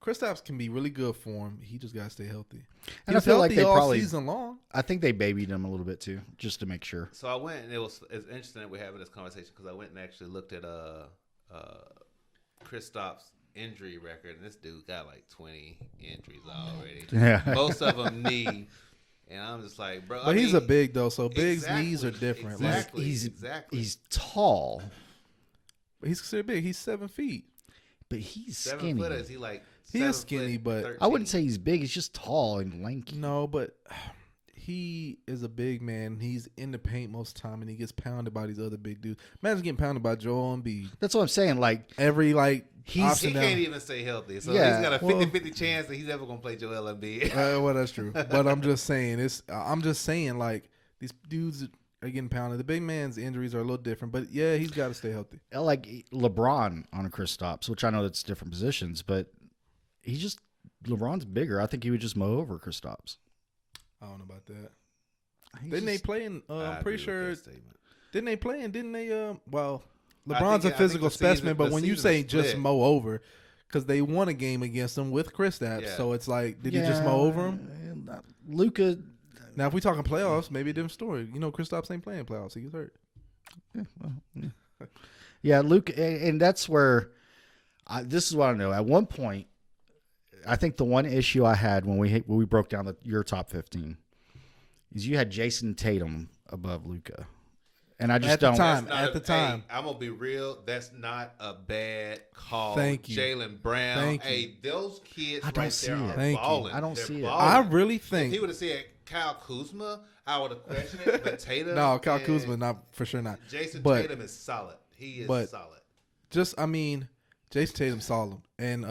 Kristaps can be really good for him. He just gotta stay healthy. And He was I feel like healthy they all probably- season long. I think they babied him a little bit too, just to make sure. So I went and it's interesting that we're having this conversation because I went and actually looked at Kristaps' injury record, and this dude got like 20 injuries already. Yeah. Most of them knee, and I'm just like, bro. But I he's mean, a big though, so bigs exactly, knees are different. Exactly, Like, exactly. He's tall, but he's considered big. He's 7 feet. but he's 7 skinny. foot. Is he like? He is 7 skinny, foot but- 13? I wouldn't say he's big. He's just tall and lanky. No, but he is a big man. He's in the paint most of the time, and he gets pounded by these other big dudes. Imagine getting pounded by Joel Embiid. That's what I'm saying. Like Every He's- option He down. can't even stay healthy, so Yeah, he's got a well- 50-50 chance that he's ever gonna play Joel Embiid. Well, that's true. But I'm just saying, like these dudes are getting pounded. The big man's injuries are a little different, but yeah, he's got to stay healthy. like LeBron on a Kristaps, which I know that's different positions, but LeBron's bigger. I think he would just mow over Kristaps. I don't know about that. He's Didn't they just- play in? I I'm agree pretty with sure. that statement. Didn't they play in? Didn't they? Well, I LeBron's think a physical the season- specimen, but the when you season say is just split. mow over, because they won a game against him with Kristaps, Yeah. so it's like, did he just mow over him? Luka. Now, if we talking playoffs, maybe a different story. You know, Kristaps ain't playing playoffs; he gets hurt. Yeah, Luka, and that's where this is what I know. At one point, I think the one issue I had when we broke down your top 15 is you had Jason Tatum above Luka, and I just At the don't. time. That's not At the time. I'm gonna be real. That's not a bad call. Thank you. Jaylen Brown. Thank you. Hey, those kids I don't right see there it. are Thank you. balling. I don't They're see it. balling. I really If think he would have said Kyle Kuzma, I would have questioned it. But Tatum, no, Kyle and Kuzma, not for sure, not. Jason But- Tatum is solid. He is but- solid. Just, I mean, Jason Tatum solid, and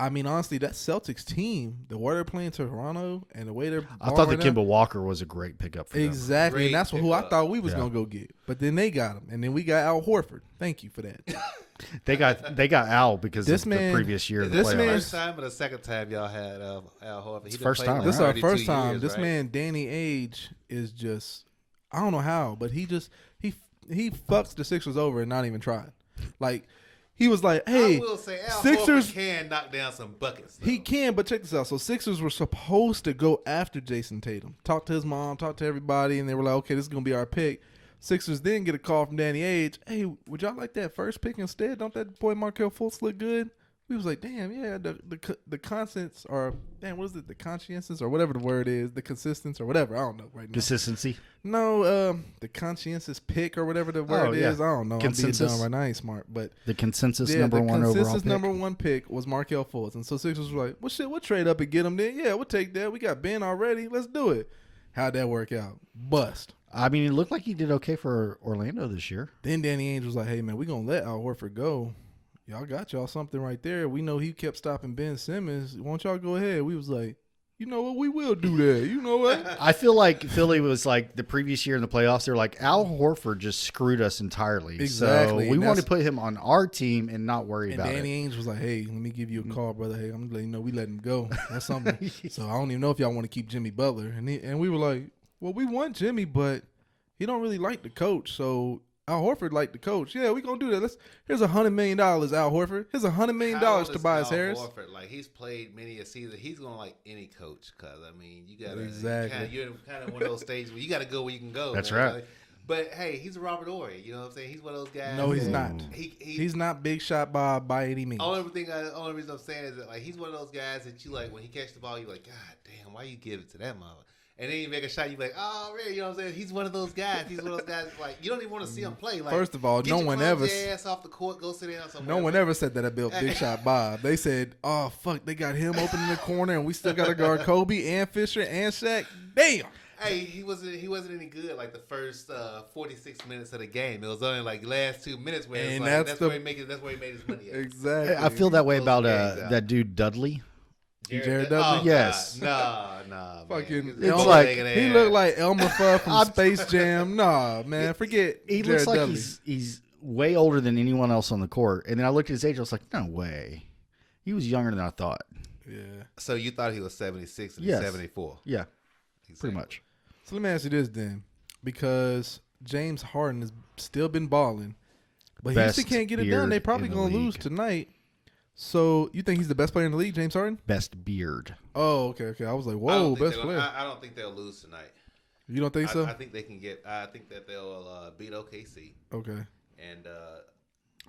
I mean, honestly, that Celtics team, the way they're playing Toronto and the way they're, I thought that balling out- Kemba Walker was a great pickup for them. exactly, Great and that's who I pickup. thought we was Yeah. gonna go get. But then they got him, and then we got Al Horford. Thank you for that. They got Al because This of man- the previous year Is of the this this the playoffs. man- first time or the second time y'all had Al Horford? It's He first played time, like This is right? our 32 first time. years, This right? man, Danny Ainge, is just I don't know how, but he fucks the Sixers over and not even trying. Like he was like, "Hey, I will say Al Sixers." Horford can knock down some buckets. Though. He can, but check this out. So Sixers were supposed to go after Jason Tatum, talk to his mom, talk to everybody, and they were like, "Okay, this is gonna be our pick." Sixers then get a call from Danny Ainge. Hey, would y'all like that first pick instead? Don't that boy Markelle Fultz look good? We was like, damn, yeah. The conscience or damn, what is it? The conscientious or whatever the word is, the consistence or whatever. I don't know right now. Consistency. No, the conscientious pick or whatever the word yeah. is. I don't know. Consensus. I'm being dumb right now. I ain't smart, but The consensus yeah, number the one overall consensus pick. number one pick was Markelle Fultz, and so Sixers were like, "Well, shit, we'll trade up and get him. Then, yeah, we'll take that. We got Ben already. Let's do it." How'd that work out? Bust. I mean, it looked like he did okay for Orlando this year. Then Danny Ainge was like, "Hey man, we gonna let Al Horford go. Y'all got y'all something right there. We know he kept stopping Ben Simmons. Why don't y'all go ahead?" We was like, "You know what? We will do that. You know what?" I feel like Philly was like the previous year in the playoffs. They're like, Al Horford just screwed us entirely. Exactly, So we and want to that's- put him on our team and not worry And about Danny it. Ainge was like, "Hey, let me give you a call, brother. Hey, I'm gonna let you know we let him go. That's something. So I don't even know if y'all want to keep Jimmy Butler." And we were like, "Well, we want Jimmy, but he don't really like the coach. So Al Horford liked the coach. Yeah, we gonna do that. Here's $100 million, Al Horford. Here's $100 million, How old is Tobias Al Harris." Horford? Like he's played many a season. He's gonna like any coach because I mean you gotta Exactly. You're kind of one of those stages where you gotta go where you can go. That's man. right. Like, but hey, he's a Robert Ory. You know what I'm saying? He's one of those guys. No, he's that- not. He He's not big shot by any means. only reason I'm saying is that like he's one of those guys that you like when he catch the ball, you like, God damn, why you give it to that mother? And then you make a shot, you be like, oh, really? You know what I'm saying? He's one of those guys. He's one of those guys like you don't even want to see him play. Like, First of all, get no your one clumsy ever- ass off the court, go sit down somewhere. No one ever said that about Big Shot Bob. They said, "Oh fuck, they got him open in the corner, and we still got to guard Kobe and Fisher and Shaq." Damn. Hey, he wasn't any good like the first 46 minutes of the game. It was only like the last 2 minutes where it's And like, that's where he made his money at. Exactly. I feel that way Close about games out. that dude Dudley. Jared Dudley? Oh, Yes. God. Nah. Fucking. Man. It's Elmer- like- he looked like Elmer Fudd from Space Jam. Nah, man, forget. He Jared looks like Dudley. he's way older than anyone else on the court. And then I looked at his age. I was like, no way. He was younger than I thought. Yeah. So you thought he was 76 and Yes. 74? Yeah, Exactly. pretty much. So let me ask you this then, because James Harden has still been balling, but Best Houston can't get it done. They beard probably in the gonna lose league. tonight. So you think he's the best player in the league, James Harden? Best beard. Oh, okay. I was like, I whoa, don't think best they'll- player. I don't think they'll lose tonight. You don't think so? I think they can get. I think that they'll beat OKC Okay. and.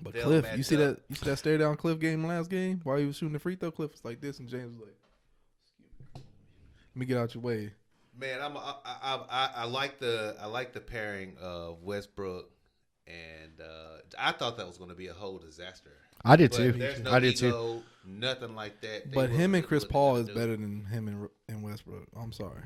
But They'll Cliff, match you see up. that? You see that stare down Cliff game last game while he was shooting the free throw? Cliff was like this, and James was like, "Let me get out your way." Man, I like the pairing of Westbrook and I thought that was going to be a whole disaster. I did But too. there's no I did too. ego, nothing like that. They But will- him and they Chris will Paul not is do. better than him and Westbrook. I'm sorry.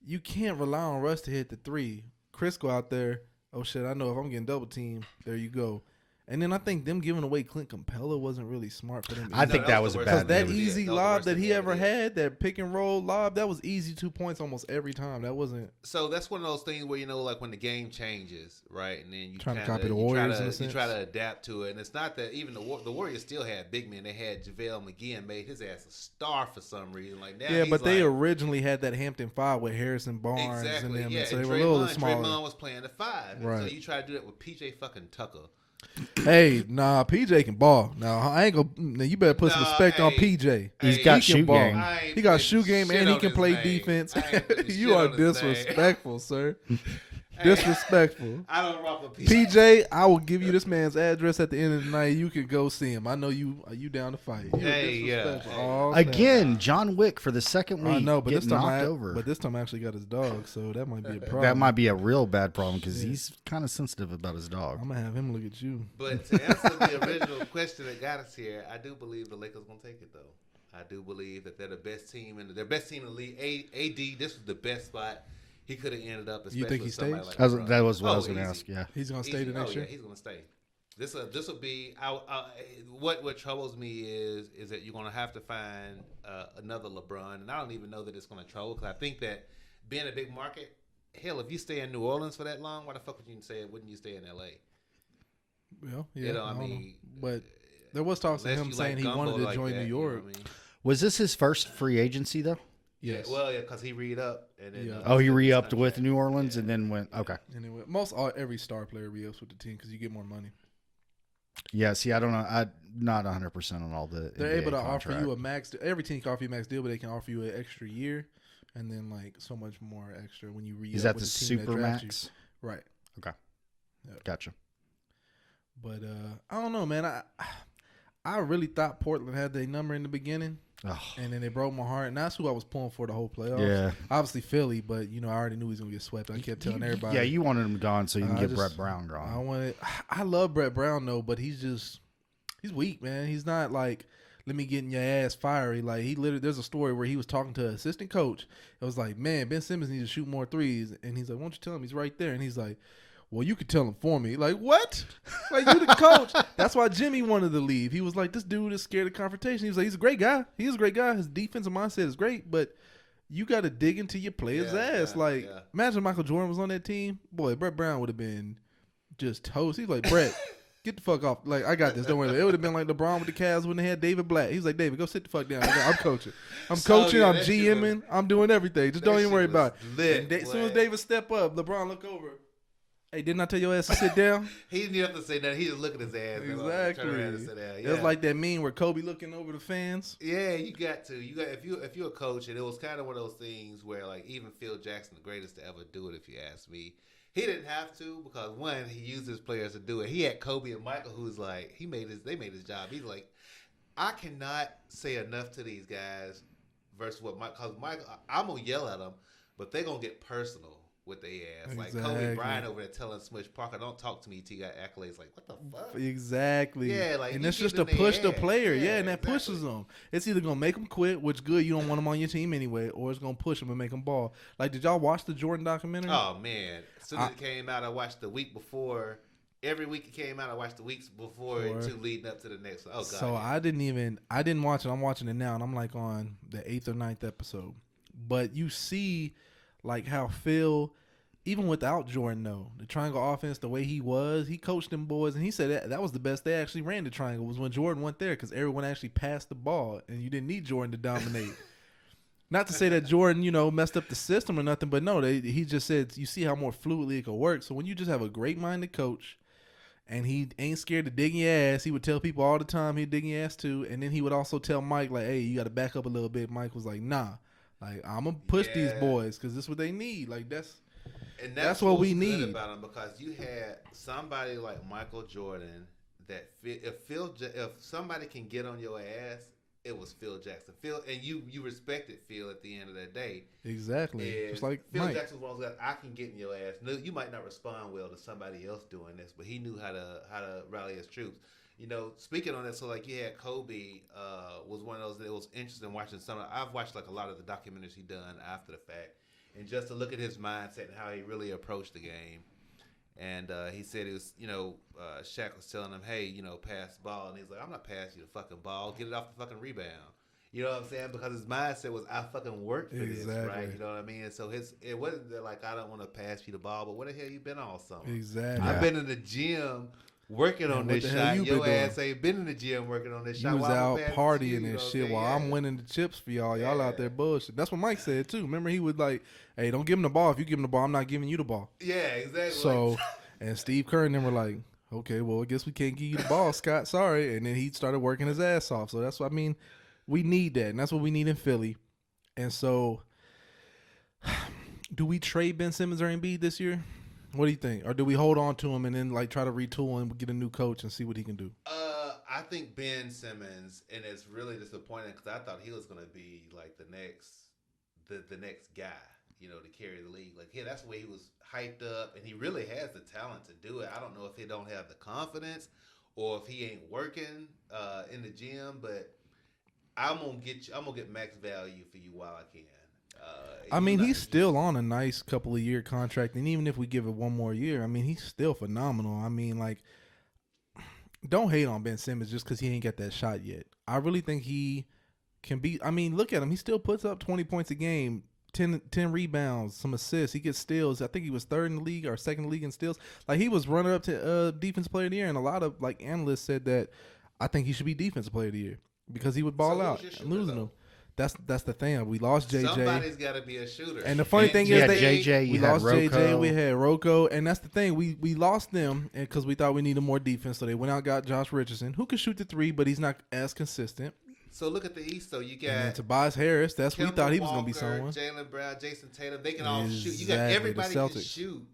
You can't rely on Russ to hit the three. Chris go out there. Oh shit! I know if I'm getting double teamed, there you go. And then I think them giving away Clint Capella wasn't really smart for them. I think that was the a worst bad Because that move. thing easy That was the lob worst that thing he they ever did. had, that pick and roll lob, that was easy 2 points almost every time. That wasn't. So that's one of those things where like when the game changes, right, and then you Trying to kinda- copy the you try Warriors to- in a you sense. try to adapt to it, and it's not that even the Warriors still had big men. They had JaVale McGee and made his ass a star for some reason. Like now, Yeah, he's but they like, originally had that Hampton Five with Harrison Barnes exactly and them, yeah. and so they and were a little Draymond smaller. was playing the five, and so Right. you try to do that with PJ fucking Tucker. Hey, nah, PJ can ball. Now I ain't gonna. Now you better put some Nah, respect on hey, PJ. He's Hey, got he shoot can ball. game. I ain't He got putting shoe game shit and he on can his play name. defense. I ain't putting You shit are on his name. disrespectful, sir. Hey, Disrespectful. I don't rock with PJ, I will give you this man's address at the end of the night. You can go see him. I know you. Are you down to fight? You Hey, yeah. disrespectful Hey. all Again, John Wick for the second week. I know, but getting this time knocked over. But this time I actually got his dog, so that might be a problem. that might be a real bad problem because Shit. he's kind of sensitive about his dog. I'm gonna have him look at you. But to answer the original question that got us here, I do believe the Lakers gonna take it though. I do believe that they're the best team in the best team in the league. AD, this was the best spot he could have ended up. You think especially he with somebody stays? like That was LeBron. what I was Oh, going to easy. ask. Yeah. He's gonna stay Easy. the next Oh, year. yeah, he's gonna stay. This will be what troubles me is that you're gonna have to find another LeBron, and I don't even know that it's gonna trouble because I think that being a big market, hell, if you stay in New Orleans for that long, why the fuck wouldn't you stay in L.A.? Well, yeah, You know, I I don't know. mean, But there was talks of unless him you saying like he wanted gumbo to like join that, New you know York. what I mean? Was this his first free agency though? Yes. Yeah, well, yeah, because he re-upped and then. Yeah. Oh, he took his re-upped with contract. New Orleans Yeah. and then went. Okay. Anyway, every star player re-ups with the team because you get more money. Yeah. See, I don't know. I'm not 100% on all the. They're NBA able to contract. offer you a max. Every team can offer you a max deal, but they can offer you an extra year, and then like so much more extra when you re-up. Is that with the team that super drafts you. max? Right. Okay. Yep. Gotcha. But I don't know, man. I really thought Portland had their number in the beginning, Oh, and then they broke my heart. And that's who I was pulling for the whole playoffs. yeah. Obviously Philly, but I already knew he was gonna get swept. I kept telling everybody. Yeah, you wanted him gone so you can I get just- Brett Brown gone. I love Brett Brown though, but he's weak, man. He's not like let me get in your ass fiery. Like he literally, there's a story where he was talking to an assistant coach. It was like, man, Ben Simmons needs to shoot more threes, and he's like, why don't you tell him he's right there? And he's like, well, you could tell him for me. Like what? Like you the coach? That's why Jimmy wanted to leave. He was like, this dude is scared of confrontation. He was like, he's a great guy. He is a great guy. His defensive mindset is great, but you got to dig into your player's ass. Like, imagine Michael Jordan was on that team. Boy, Brett Brown would have been just toast. He's like, Brett, get the fuck off. Like, I got this. Don't worry. It would have been like LeBron with the Cavs when they had David Blatt. He was like, David, go sit the fuck down. I'm coaching. I'm coaching. I'm that shit GMing. I'm doing everything. Just don't even worry about it. Lit, And as soon as boy. David step up, LeBron look over. Hey, didn't I tell your ass to sit down? He didn't even have to say nothing. He just look at his ass. And Exactly. turn around and sit down. It was like that meme where Kobe looking over the fans. Yeah, you got to. You got if you're a coach, and it was kind of one of those things where like even Phil Jackson, the greatest to ever do it, if you ask me, he didn't have to because one, he used his players to do it. He had Kobe and Michael, who's like they made his job. He's like, I cannot say enough to these guys versus what Michael. I'm gonna yell at them, but they're gonna get personal with their ass. Like Kobe Exactly. Bryant over there telling Smush Parker, "Don't talk to me till you got accolades." Like what the fuck? Exactly. Yeah, like, and you it's just get to in their push the ass. player. Yeah, Yeah, and that exactly. pushes them. It's either gonna make them quit, which good, you don't want them on your team anyway, or it's gonna push them and make them ball. Like, did y'all watch the Jordan documentary? Oh man! As soon as it came out, I watched the week before. Every week it came out, I watched the weeks before and two leading up to the next one. Oh god! So yeah. I didn't watch it. I'm watching it now, and I'm like on the 8th or 9th episode. But you see, like how Phil, even without Jordan, though, the triangle offense, the way he coached them boys, and he said that was the best they actually ran the triangle was when Jordan went there because everyone actually passed the ball, and you didn't need Jordan to dominate. Not to say that Jordan, messed up the system or nothing, but no, he just said you see how more fluidly it could work. So when you just have a great-minded coach, and he ain't scared to dig in your ass. He would tell people all the time he'd dig in your ass too. And then he would also tell Mike, like, hey, you got to back up a little bit. Mike was like, nah. Like, I'm going to push these Yeah. boys because this is what they need. Like, that's And what we what's good need. about him because you had somebody like Michael Jordan that if somebody can get on your ass, it was Phil Jackson. And you respected Phil at the end of the day. exactly. Is Just like Phil Mike. Jackson was one of those guys, I can get in your ass. No, you might not respond well to somebody else doing this, but he knew how to rally his troops. Speaking on that, so like you had Kobe was one of those that it was interesting watching I've watched like a lot of the documentaries he done after the fact, and just to look at his mindset and how he really approached the game. And he said it was, Shaq was telling him, hey, pass the ball. And he's like, I'm not passing you the fucking ball. Get it off the fucking rebound. You know what I'm saying? Because his mindset was, I fucking worked for this, right? Exactly. You know what I mean? And so it wasn't that like, I don't want to pass you the ball, but where the hell you been all summer? Exactly. I've been in the gym working on what this the hell shot. you Your been doing? ass ain't been in the gym working on this shot. You was Why I'ma out pass it to partying you, and know what I'm shit saying? while Yeah. I'm winning the chips for y'all. Y'all Yeah. out there bullshit. That's what Mike said too. Remember, he would like, hey, don't give him the ball. If you give him the ball, I'm not giving you the ball. Yeah, exactly. So, and Steve Kerr and them were like, okay, well, I guess we can't give you the ball, Scott. Sorry. And then he started working his ass off. So that's what I mean. We need that, and that's what we need in Philly. And so, do we trade Ben Simmons or Embiid this year? What do you think? Or do we hold on to him and then like try to retool and get a new coach and see what he can do? I think Ben Simmons, and it's really disappointing because I thought he was going to be like the next guy, to carry the league. Like, yeah, that's the way he was hyped up, and he really has the talent to do it. I don't know if he don't have the confidence or if he ain't working in the gym, but I'm gonna get max value for you while I can. I mean, he's still on a nice couple of year contract, and even if we give it one more year, I mean, he's still phenomenal. I mean, like, don't hate on Ben Simmons just because he ain't got that shot yet. I really think he can be. I mean, look at him. He still puts up 20 points a game, 10 rebounds, some assists. He gets steals. I think he was third in the league or second in the league in steals. Like, he was runner up to defensive player of the year, and a lot of like analysts said that I think he should be defensive player of the year because he would ball So out who's your and losing shooter, them. That's the thing. We lost JJ. Somebody's got to be a shooter. And the funny thing You is had that JJ, we you had lost JJ, Rocco. we had Rocco, and that's the thing. We lost them because we thought we needed more defense, so they went out and got Josh Richardson, who can shoot the three, but he's not as consistent. So look at the East. So you And then got Tobias Harris, we Kemba thought he was going to be Walker, someone. Jaylen Brown, Jason Tatum. They can all shoot. You got Exactly, everybody the can Celtics. shoot.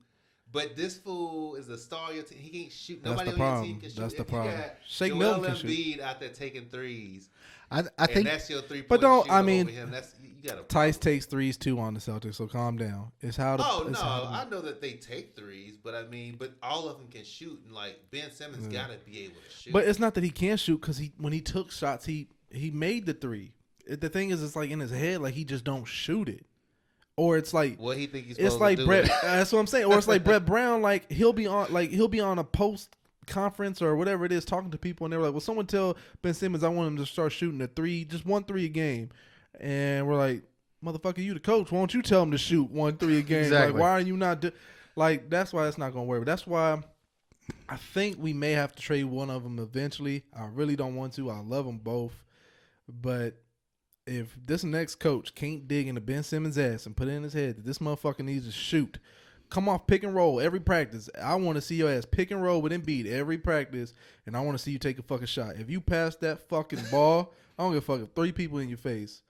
But this fool is the star of your team. He can't shoot. That's Nobody the on your team problem. can shoot. That's the If problem. You got Shake Joel Milton can shoot. Embiid out there taking threes. I And think that's your 3-point But don't- shooter I mean, over him. That's you got a Tice takes threes too on the Celtics, so calm down. It's how to. Oh it's no, how to- I know that they take threes, but I mean, but all of them can shoot, and like Ben Simmons got to be able to shoot. But it's not that he can't shoot because when he took shots, he made the three. The thing is, it's like in his head, like he just don't shoot it, or it's like what he think he's it's supposed like to do? Brett. That's what I'm saying. Or it's like Brett Brown. Like he'll be on a post conference or whatever it is, talking to people, and they're like, "Well, someone tell Ben Simmons I want him to start shooting a three, just 1 3 a game," and we're like, "Motherfucker, you the coach? Why don't you tell him to shoot 1 3 a game? Exactly. Like, why are you not like?" That's why it's not gonna work. But that's why I think we may have to trade one of them eventually. I really don't want to. I love them both, but if this next coach can't dig into Ben Simmons' ass and put it in his head that this motherfucker needs to shoot, come off pick and roll every practice. I want to see your ass pick and roll with Embiid every practice, and I want to see you take a fucking shot. If you pass that fucking ball, I don't give a fuck if 3 people in your face.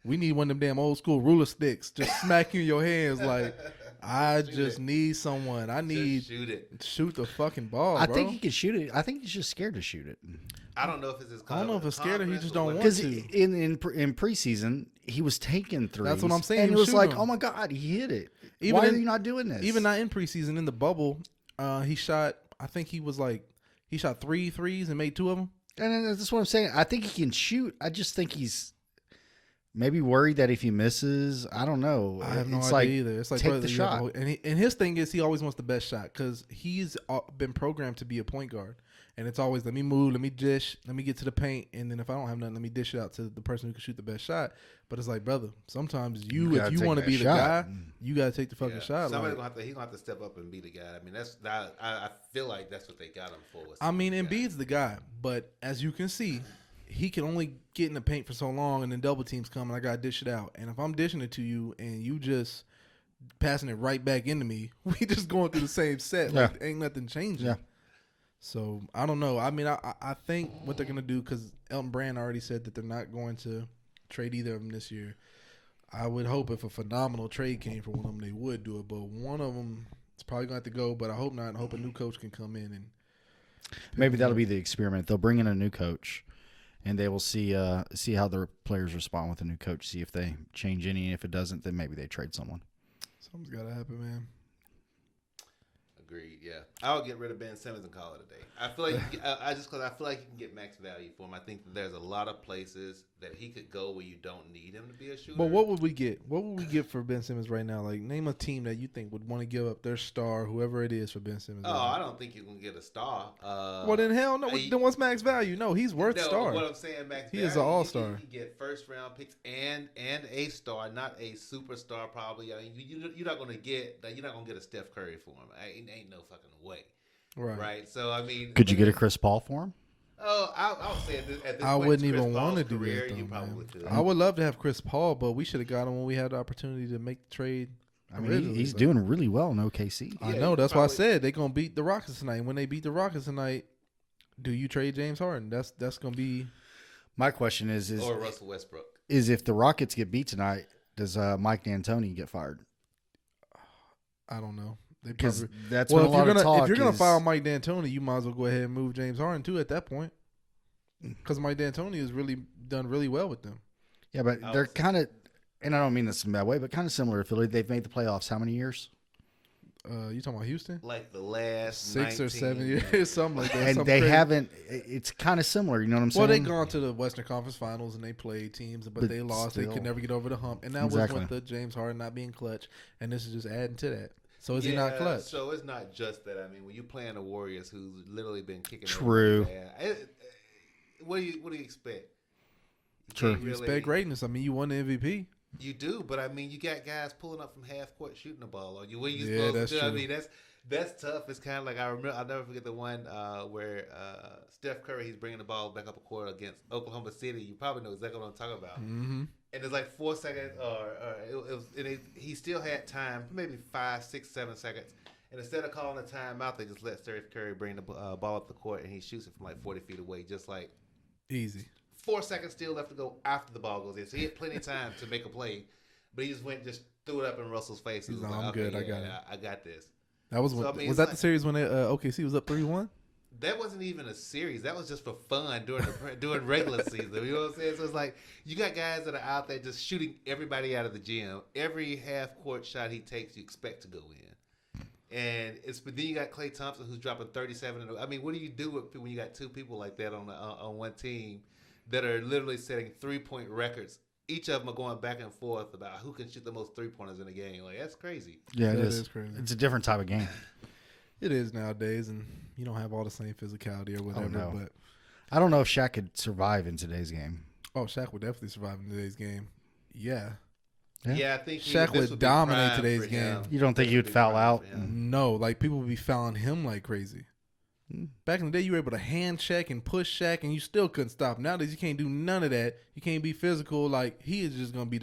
We need one of them damn old school ruler sticks just smack you in your hands like, I just need someone. I need Just shoot it. shoot the fucking ball, I bro. think he can shoot it. I think he's just scared to shoot it. I don't know if it's his. I don't know if it's scared or he just don't want Because to. in preseason, he was taking threes. That's what I'm saying. And He it was was like, shooting oh my God, he hit it. Even Why in- are you not doing this? Even not in preseason, in the bubble, he shot. I think he shot 3 threes and made 2 of them. And that's what I'm saying. I think he can shoot. I just think he's maybe worried that if he misses, I don't know. I have no It's idea like, either. It's like take brother, the you have shot. and his thing is he always wants the best shot because he's been programmed to be a point guard, and it's always let me move, let me dish, let me get to the paint, and then if I don't have nothing, let me dish it out to the person who can shoot the best shot. But it's like, brother, sometimes gotta if you take want to that be the shot. guy, you gotta take the fucking Yeah. shot. Somebody's Like, he's gonna have to step up and be the guy. I mean, I feel like that's what they got him for. was I mean, the guy. Embiid's the guy, but as you can see, he can only get in the paint for so long, and then double teams come, and I gotta dish it out. And if I'm dishing it to you, and you just passing it right back into me, we just going through the same set. Like ain't nothing changing. Yeah. So I don't know. I mean, I think what they're gonna do, because Elton Brand already said that they're not going to trade either of them this year. I would hope if a phenomenal trade came for one of them, they would do it. But one of them is probably going to have to go. But I hope not. I hope a new coach can come in and maybe that'll be the experiment. They'll bring in a new coach, and they will see how their players respond with a new coach. See if they change any. If it doesn't, then maybe they trade someone. something's got to happen, man. Agreed. Yeah, I'll get rid of Ben Simmons and call it a day. I feel like I feel like you can get max value for him. I think that there's a lot of places that he could go where you don't need him to be a shooter. But what would we get? What would we get for Ben Simmons right now? Like, name a team that you think would want to give up their star, whoever it is, for Ben Simmons. Oh, right I now. don't think you can get a star. Well, then hell no. Then what's max value? No, he's worth no, star. What I'm saying, max He value, is an all-star. You can get first round picks and a star, not a superstar. Probably. I mean, you're not gonna get a Steph Curry for him. Ain't no fucking way. Right. So I mean, Could you get a Chris Paul for him? Oh, I would say at this I point, wouldn't Chris even want to Paul's do career, that, though, you man. probably could. I would love to have Chris Paul, but we should have got him when we had the opportunity to make the trade. I mean, originally, he's but- doing really well in OKC. I Yeah, know. you That's why I probably- said they're gonna beat the Rockets tonight. When they beat the Rockets tonight, do you trade James Harden? That's gonna be. My question is or Russell Westbrook. if the Rockets get beat tonight, does Mike D'Antoni get fired? I don't know. They Because probably. that's Well, when a lot of talk if you're gonna is- fire Mike D'Antoni, you might as well go ahead and move James Harden too at that point, because Mike D'Antoni has really done really well with them. Yeah, but I they're would say- kind of, and I don't mean this in a bad way, but kind of similar to Philly. They've made the playoffs how many years? You talking about Houston? Like the last 6 or 19 7 years, something like that. And something they crazy. haven't. It's kind of similar. You know what I'm saying? Well, they gone to the Western Conference Finals and they played teams, but they lost. They still. could never get over the hump, and that Exactly. was with the James Harden not being clutch. And this is just adding to that. So is he not clutch? So it's not just that. I mean, when you're playing the Warriors, who's literally been kicking. True. What do you expect? True. You expect greatness. I mean, you won the MVP. You do, but I mean, you got guys pulling up from half court shooting the ball on you. What are you Yeah, supposed that's to do? true. I mean, that's tough. It's kind of like I'll never forget the one where Steph Curry, he's bringing the ball back up a court against Oklahoma City. You probably know exactly what I'm talking about. Mm-hmm. And it's like 4 seconds, he still had time, maybe 5, 6, 7 seconds. And instead of calling a timeout, they just let Steph Curry bring the ball up the court, and he shoots it from like 40 feet away, just like Easy. 4 seconds still left to go after the ball goes in. So he had plenty of time to make a play, but he just threw it up in Russell's face. He was He's like, I'm okay, good. I yeah, got it. I got this. That was So, I mean, was it's that like- the series when OKC was up 3-1? That wasn't even a series. That was just for fun during regular season. You know what I'm saying? So it's like you got guys that are out there just shooting everybody out of the gym. Every half court shot he takes, you expect to go in. And but then you got Klay Thompson who's dropping 37. I mean, what do you do when you got two people like that on one team that are literally setting 3-point records? Each of them are going back and forth about who can shoot the most 3-pointers in a game. Like, that's crazy. Yeah, it That is. is crazy. It's a different type of game. It is nowadays, and you don't have all the same physicality or whatever. no. But I don't know if Shaq could survive in today's game. Shaq would definitely survive in today's game. Yeah. Yeah. Yeah, I think Shaq this would be dominate prime today's for him. game. You don't think This he would would be foul prime out? for him. No, like people would be fouling him like crazy. Back in the day, you were able to hand check and push Shaq, and you still couldn't stop. Nowadays, you can't do none of that. You can't be physical. Like he is just gonna be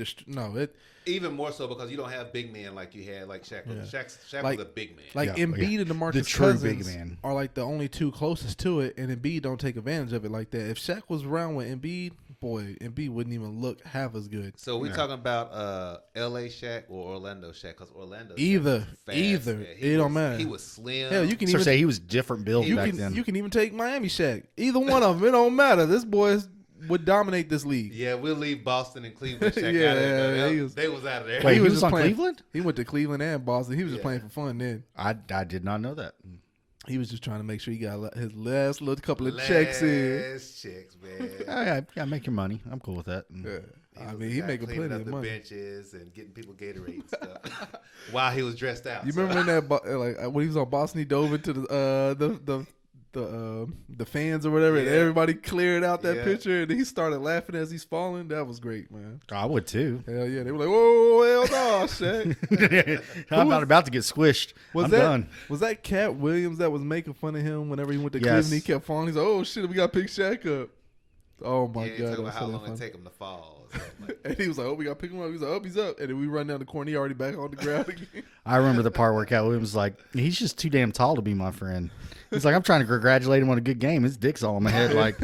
Even more so because you don't have big men like you had, like Shaq. Yeah. Shaq Like- was a big man. like Yeah, Embiid yeah. and DeMarcus The true big Cousins man. are like the only two closest to it, and Embiid don't take advantage of it like that. If Shaq was around with Embiid, boy, Embiid wouldn't even look half as good. So we Yeah. talking about L.A. Shaq or Orlando Shaq? Because Orlando Shaq Either, was fast, either. man. It don't matter. He was slim. Hell, you can So even say he was different build you back can then. you can even take Miami Shaq. Either one of them, it don't matter. This boy would dominate this league. Yeah, we'll leave Boston and Cleveland Shaq Yeah, out of there. he was- They was out of there. Wait, he was just on playing- Cleveland? He went to Cleveland and Boston. He was just Yeah. playing for fun then. I did not know that. He was just trying to make sure he got his last little couple of checks in. Last checks, man. Yeah, make your money. I'm cool with that. Yeah. I was mean, the he guy making cleaning plenty up of the money. benches and getting people Gatorade and stuff while he was dressed out. You remember when when he was on Boston, he dove into the fans or whatever, and Yeah. everybody cleared out that Yeah. picture, and he started laughing as he's falling. That was great, man. I would too. Hell yeah, they were like, "Whoa, hell no, Shaq." I'm was- about to get squished. Was I'm that done. was that Cat Williams that was making fun of him whenever he went to Yes. Cleveland? He kept falling. He's like, "Oh shit, we got to pick Shaq up." Oh my Yeah, he god, talking that about was how so long it funny. take him to fall. or something like And he was like, "Oh, we got to pick him up." He was like, "Oh, he's up." And then we run down the corner. He already back on the ground again. I remember the part where Cat Williams was like, he's just too damn tall to be my friend. He's like, I'm trying to congratulate him on a good game. His dick's all in my head. Like,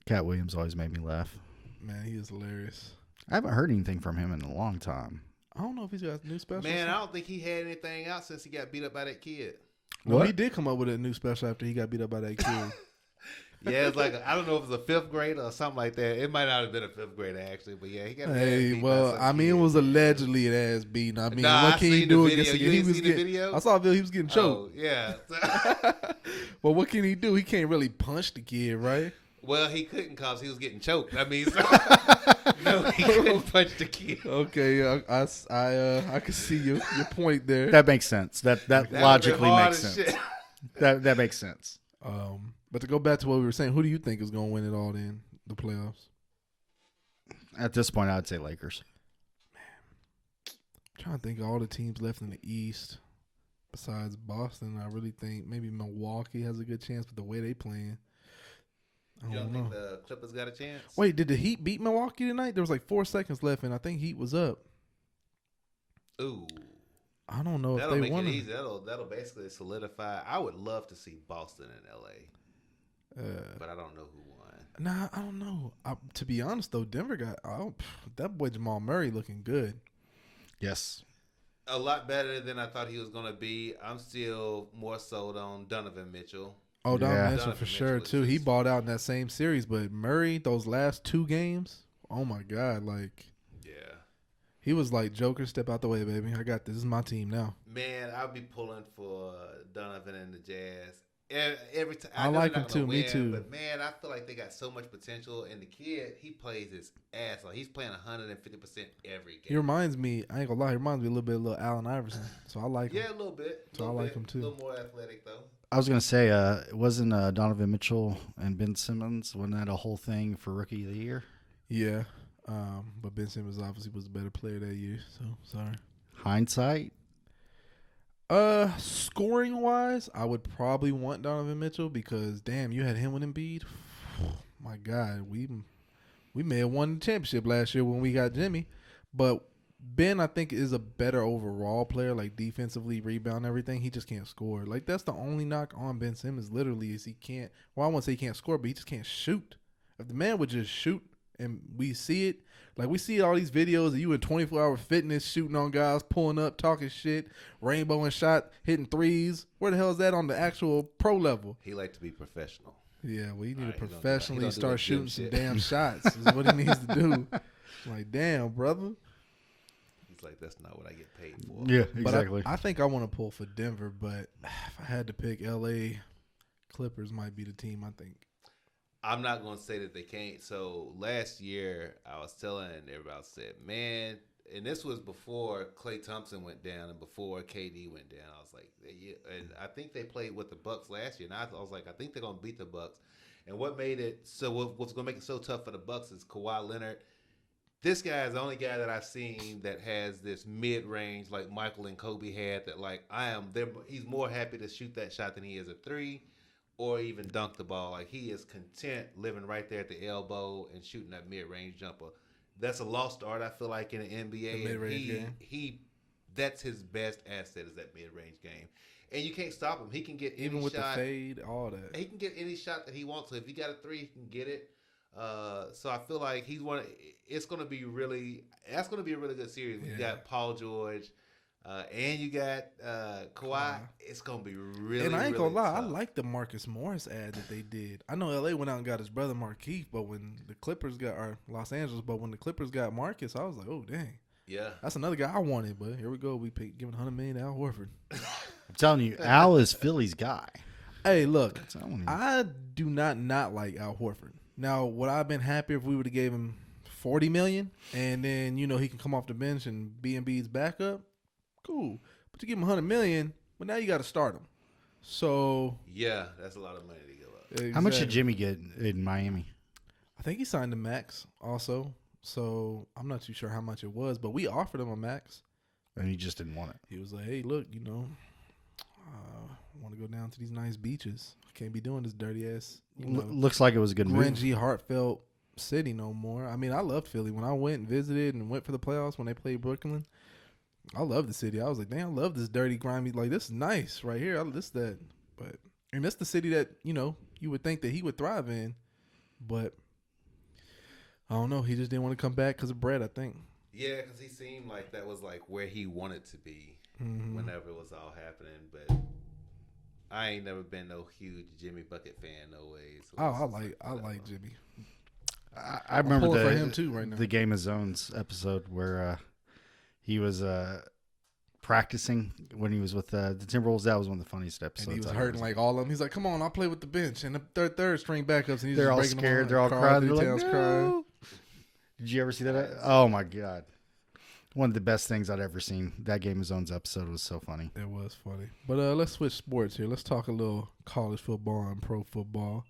Cat Williams always made me laugh. Man, he is hilarious. I haven't heard anything from him in a long time. I don't know if he's got a new special. Man, I don't think he had anything out since he got beat up by that kid. No, What? he did come up with a new special after he got beat up by that kid. Yeah, it's like I don't know if it was a fifth grader or something like that. It might not have been a fifth grader actually, but yeah, he got. his ass Hey, beat by well, some I mean, it kid. was allegedly an ass beating. I mean, Nah, what I can he seen do the against video. it? You He ain't was seen the getting. video? I saw a video. He was getting choked. Oh, yeah. Well, what can he do? He can't really punch the kid, right? Well, he couldn't because he was getting choked. I mean, so, no, he couldn't punch the kid. Okay, I can see your point there. That makes sense. That That would've logically been hard makes as sense. shit. That makes sense. But to go back to what we were saying, who do you think is going to win it all in the playoffs? At this point, I'd say Lakers. I'm trying to think of all the teams left in the East besides Boston. I really think maybe Milwaukee has a good chance with the way they playing. I You don't don't know. think the Clippers got a chance? Wait, did the Heat beat Milwaukee tonight? There was like 4 seconds left, and I think Heat was up. Ooh, I don't know if that'll they make won. it easy. That'll basically solidify. I would love to see Boston and LA, but I don't know who won. Nah, I don't know. To be honest, though, Denver got that boy Jamal Murray looking good. Yes. A lot better than I thought he was going to be. I'm still more sold on Donovan Mitchell. Oh, Donovan Yeah. Mitchell Donovan for sure Mitchell is too. He just- balled out in that same series, but Murray those last 2 games, oh my god, like Yeah. he was like Joker, step out the way, baby. I got this. This is my team now. Man, I'll be pulling for Donovan and the Jazz. Every time I like him too. Me too. But man, I feel like they got so much potential, and the kid he plays his ass off. He's playing 150% every game. He reminds me. I ain't gonna lie. He reminds me a little bit of little Allen Iverson. So I like him. Yeah, a little bit. So I like him too. A little more athletic though. I was gonna say, it wasn't Donovan Mitchell and Ben Simmons? Wasn't that a whole thing for Rookie of the Year? Yeah. But Ben Simmons obviously was the better player that year. So sorry. Hindsight. Scoring wise, I would probably want Donovan Mitchell because damn, you had him with Embiid. My God, we may have won the championship last year when we got Jimmy, but Ben I think is a better overall player, like defensively, rebound, everything. He just can't score. Like that's the only knock on Ben Simmons. Literally, is he can't. Well, I won't say he can't score, but he just can't shoot. If the man would just shoot, and we see it. Like, we see all these videos of you in 24-hour fitness shooting on guys, pulling up, talking shit, rainbowing shot, hitting threes. Where the hell is that on the actual pro level? He like to be professional. Yeah, well, you need to He professionally don't do start that shooting gym some shit. damn shots is what he needs to do. Like, damn, brother. He's like, that's not what I get paid for. Yeah, But exactly. I think I want to pull for Denver, but if I had to pick L.A., Clippers might be the team, I think. I'm not going to say that they can't. So last year, I was telling everybody, I said, man, and this was before Klay Thompson went down and before KD went down. I was like, yeah, and I think they played with the Bucks last year, and I was like, I think they're going to beat the Bucks. And what made it so what's going to make it so tough for the Bucks is Kawhi Leonard. This guy is the only guy that I've seen that has this mid-range like Michael and Kobe had. That like he's more happy to shoot that shot than he is a three. Or even dunk the ball. Like, he is content living right there at the elbow and shooting that mid-range jumper. That's a lost art, I feel like, in the NBA. The mid-range game. That's his best asset is that mid-range game. And you can't stop him. He can get Even any with shot. the fade, all that. He can get any shot that he wants. So if he got a three, he can get it. So I feel like it's going to be that's going to be a really good series. You got Paul George. And you got Kawhi. It's gonna be really. And I ain't gonna lie, tough. I like the Marcus Morris ad that they did. I know LA went out and got his brother Markieff, but when the Clippers got Los Angeles, but when the Clippers got Marcus, I was like, oh dang, Yeah, that's another guy I wanted. But here we go, we giving $100 million to Al Horford. I'm telling you, Al is Philly's guy. Hey, look, I'm telling you. I do not like Al Horford. Now, would I have been happier if we would have gave him $40 million and then he can come off the bench and be Embiid's backup? Cool, but you give him $100 million, but now you got to start him. So yeah, that's a lot of money to give up. exactly. How much did Jimmy get in Miami? I think he signed a max also. So I'm not too sure how much it was, but we offered him a max. And he just didn't want it. He was like, "Hey, look, I want to go down to these nice beaches. I can't be doing this dirty ass, Looks like it was a good move. grungy, heartfelt city no more." I mean, I loved Philly when I went and visited and went for the playoffs when they played Brooklyn. I love the city. I was like, damn, I love this dirty, grimy. Like, this is nice right here. This that, and that's the city that you would think that he would thrive in, but I don't know. He just didn't want to come back because of bread, I think. Yeah, because he seemed like that was like where he wanted to be whenever it was all happening. But I ain't never been no huge Jimmy Bucket fan, no way. So I like Jimmy. I remember pulling for him too right now. the Game of Zones episode where he was practicing when he was with the Timberwolves. That was one of the funniest episodes. And he was I've hurting ever like all of them. He's like, "Come on, I'll play with the bench." And the third string backups, and he's They're just all breaking them scared. on. They're all Carl crying. They're Anthony like, Towns crying. no. Did you ever see that? Oh my god, one of the best things I'd ever seen. That Game of Zones episode was so funny. It was funny. But let's switch sports here. Let's talk a little college football and pro football.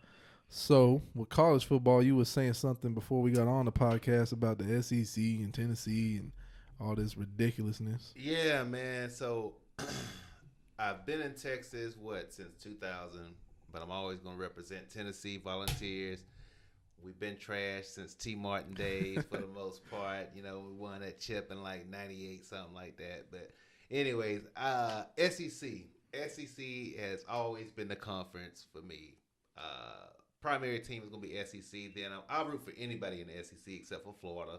So with college football, you were saying something before we got on the podcast about the SEC and Tennessee and all this ridiculousness. Yeah, man. So I've been in Texas, since 2000, but I'm always going to represent Tennessee Volunteers. We've been trashed since T. Martin days for the most part. We won that chip in like 98, something like that. But anyways, SEC has always been the conference for me. Primary team is going to be SEC. Then I'll root for anybody in the SEC except for Florida.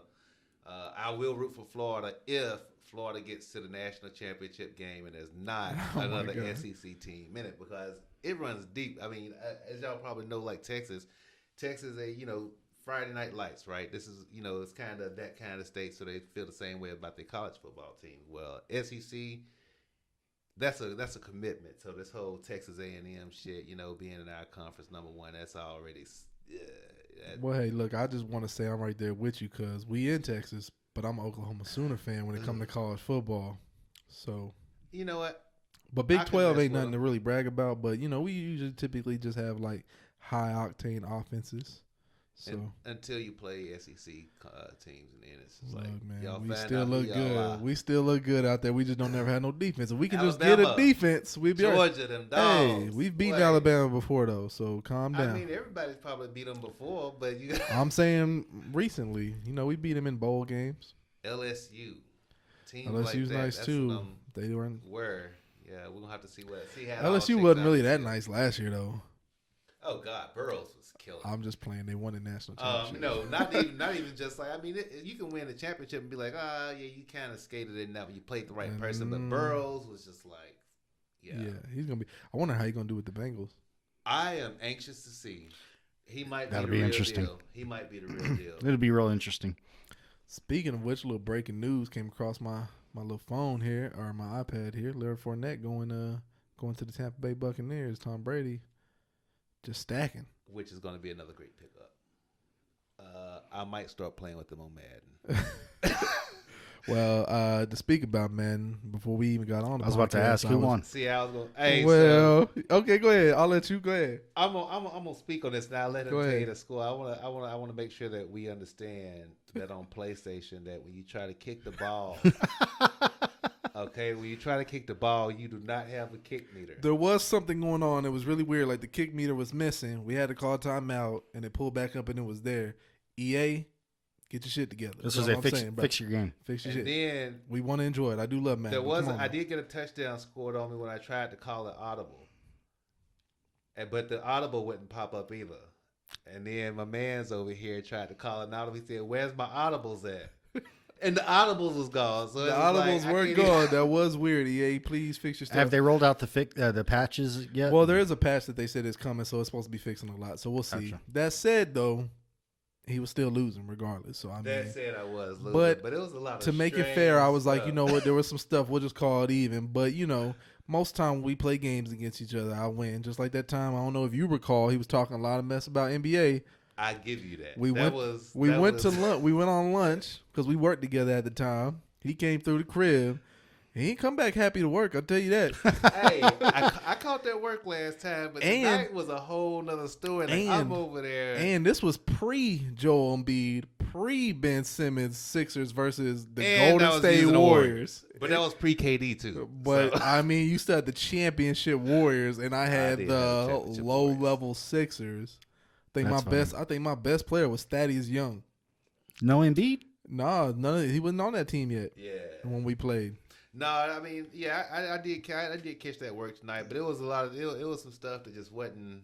I will root for Florida if Florida gets to the national championship game and there's not another SEC team in it, because it runs deep. I mean, as y'all probably know, like Texas, Friday night lights, right? This is, it's kind of that kind of state, so they feel the same way about their college football team. Well, SEC, that's a commitment. So this whole Texas A&M shit, being in our conference #1, that's already. Well, hey, look, I just want to say I'm right there with you because we in Texas, but I'm an Oklahoma Sooner fan when it comes to college football. So, you know what? But Big I can 12 mess ain't with nothing to them. really brag about. But we usually typically just have like high octane offenses. So Until you play SEC teams, and then it's just look, like, man, y'all we find still out who look y'all are. good. We still look good out there. We just don't never have no defense. If we can just get a Alabama, defense, we'd be all right. Georgia, them Hey, dogs. we've beaten Boy, Alabama before though, so calm down. I mean, everybody's probably beat them before, but you got I'm saying recently, we beat them in bowl games. LSU teams LSU's like that. nice That's too. what They were. where. Yeah, we're gonna have to see how it all LSU shakes wasn't out really this that year. nice last year though. Oh God, Burroughs was killing. I'm just playing. They won the national championship. No, not even just like, I mean, you can win the championship and be like, yeah, you kind of skated it enough. You played the right person, but Burroughs was just like, yeah, he's gonna be. I wonder how he's gonna do with the Bengals. I am anxious to see. He might That'll be be the real interesting. deal. He might be the real deal. It'll be real interesting. Speaking of which, a little breaking news came across my little phone here or my iPad here. Leonard Fournette going to the Tampa Bay Buccaneers. Tom Brady just stacking. Which is going to be another great pickup. I might start playing with them on Madden. Well, to speak about Madden, before we even got on, the I was about to podcast, ask who won. See, I was going. Hey, Well, okay, go ahead. I'll let you go ahead. I'm gonna speak on this now. Let him Go tell ahead. you the score. I wanna make sure that we understand that on PlayStation that when you try to kick the ball, okay, when you try to kick the ball, you do not have a kick meter. There was something going on. It was really weird. Like the kick meter was missing. We had to call timeout, and it pulled back up, and it was there. EA, get your shit together. This That's was all a I'm saying, bro. fix your game. Fix your And shit. then We want to enjoy it. I do love Madden. there but was come on, I man. did get a touchdown scored on me when I tried to call it audible, but the audible wouldn't pop up either. And then my man's over here tried to call it audible. He said, "Where's my audibles at?" And the audibles was gone. So The audibles weren't gone. That was weird. EA, please fix your stuff. Have they rolled out the patches yet? Well, there is a patch that they said is coming, so it's supposed to be fixing a lot. So we'll see. Gotcha. That said, though, he was still losing regardless. So I mean, That said, I was losing, but but it was a lot of to make it strange fair, I was like, stuff. you know what? There was some stuff. We'll just call it even. But most time we play games against each other, I win. Just like that time, I don't know if you recall, he was talking a lot of mess about NBA. I give you that. We that went. was We that went was, to lunch. We went on lunch because we worked together at the time. He came through the crib. He ain't come back happy to work. I'll tell you that. Hey, I caught that work last time, but tonight was a whole nother story. Like, I'm over there. And this was pre Joel Embiid, pre Ben Simmons Sixers versus the And I Golden was State using the Warriors. But that was pre KD too. But so. I mean, you still had the championship Warriors, and I had did have the the championship low Warriors. level Sixers. I That's think my best player was Thaddeus Young. No Embiid? Nah, he wasn't on that team yet Yeah. when we played. No, I mean, yeah, I did catch that work tonight, but it was a lot of it was some stuff that just wasn't.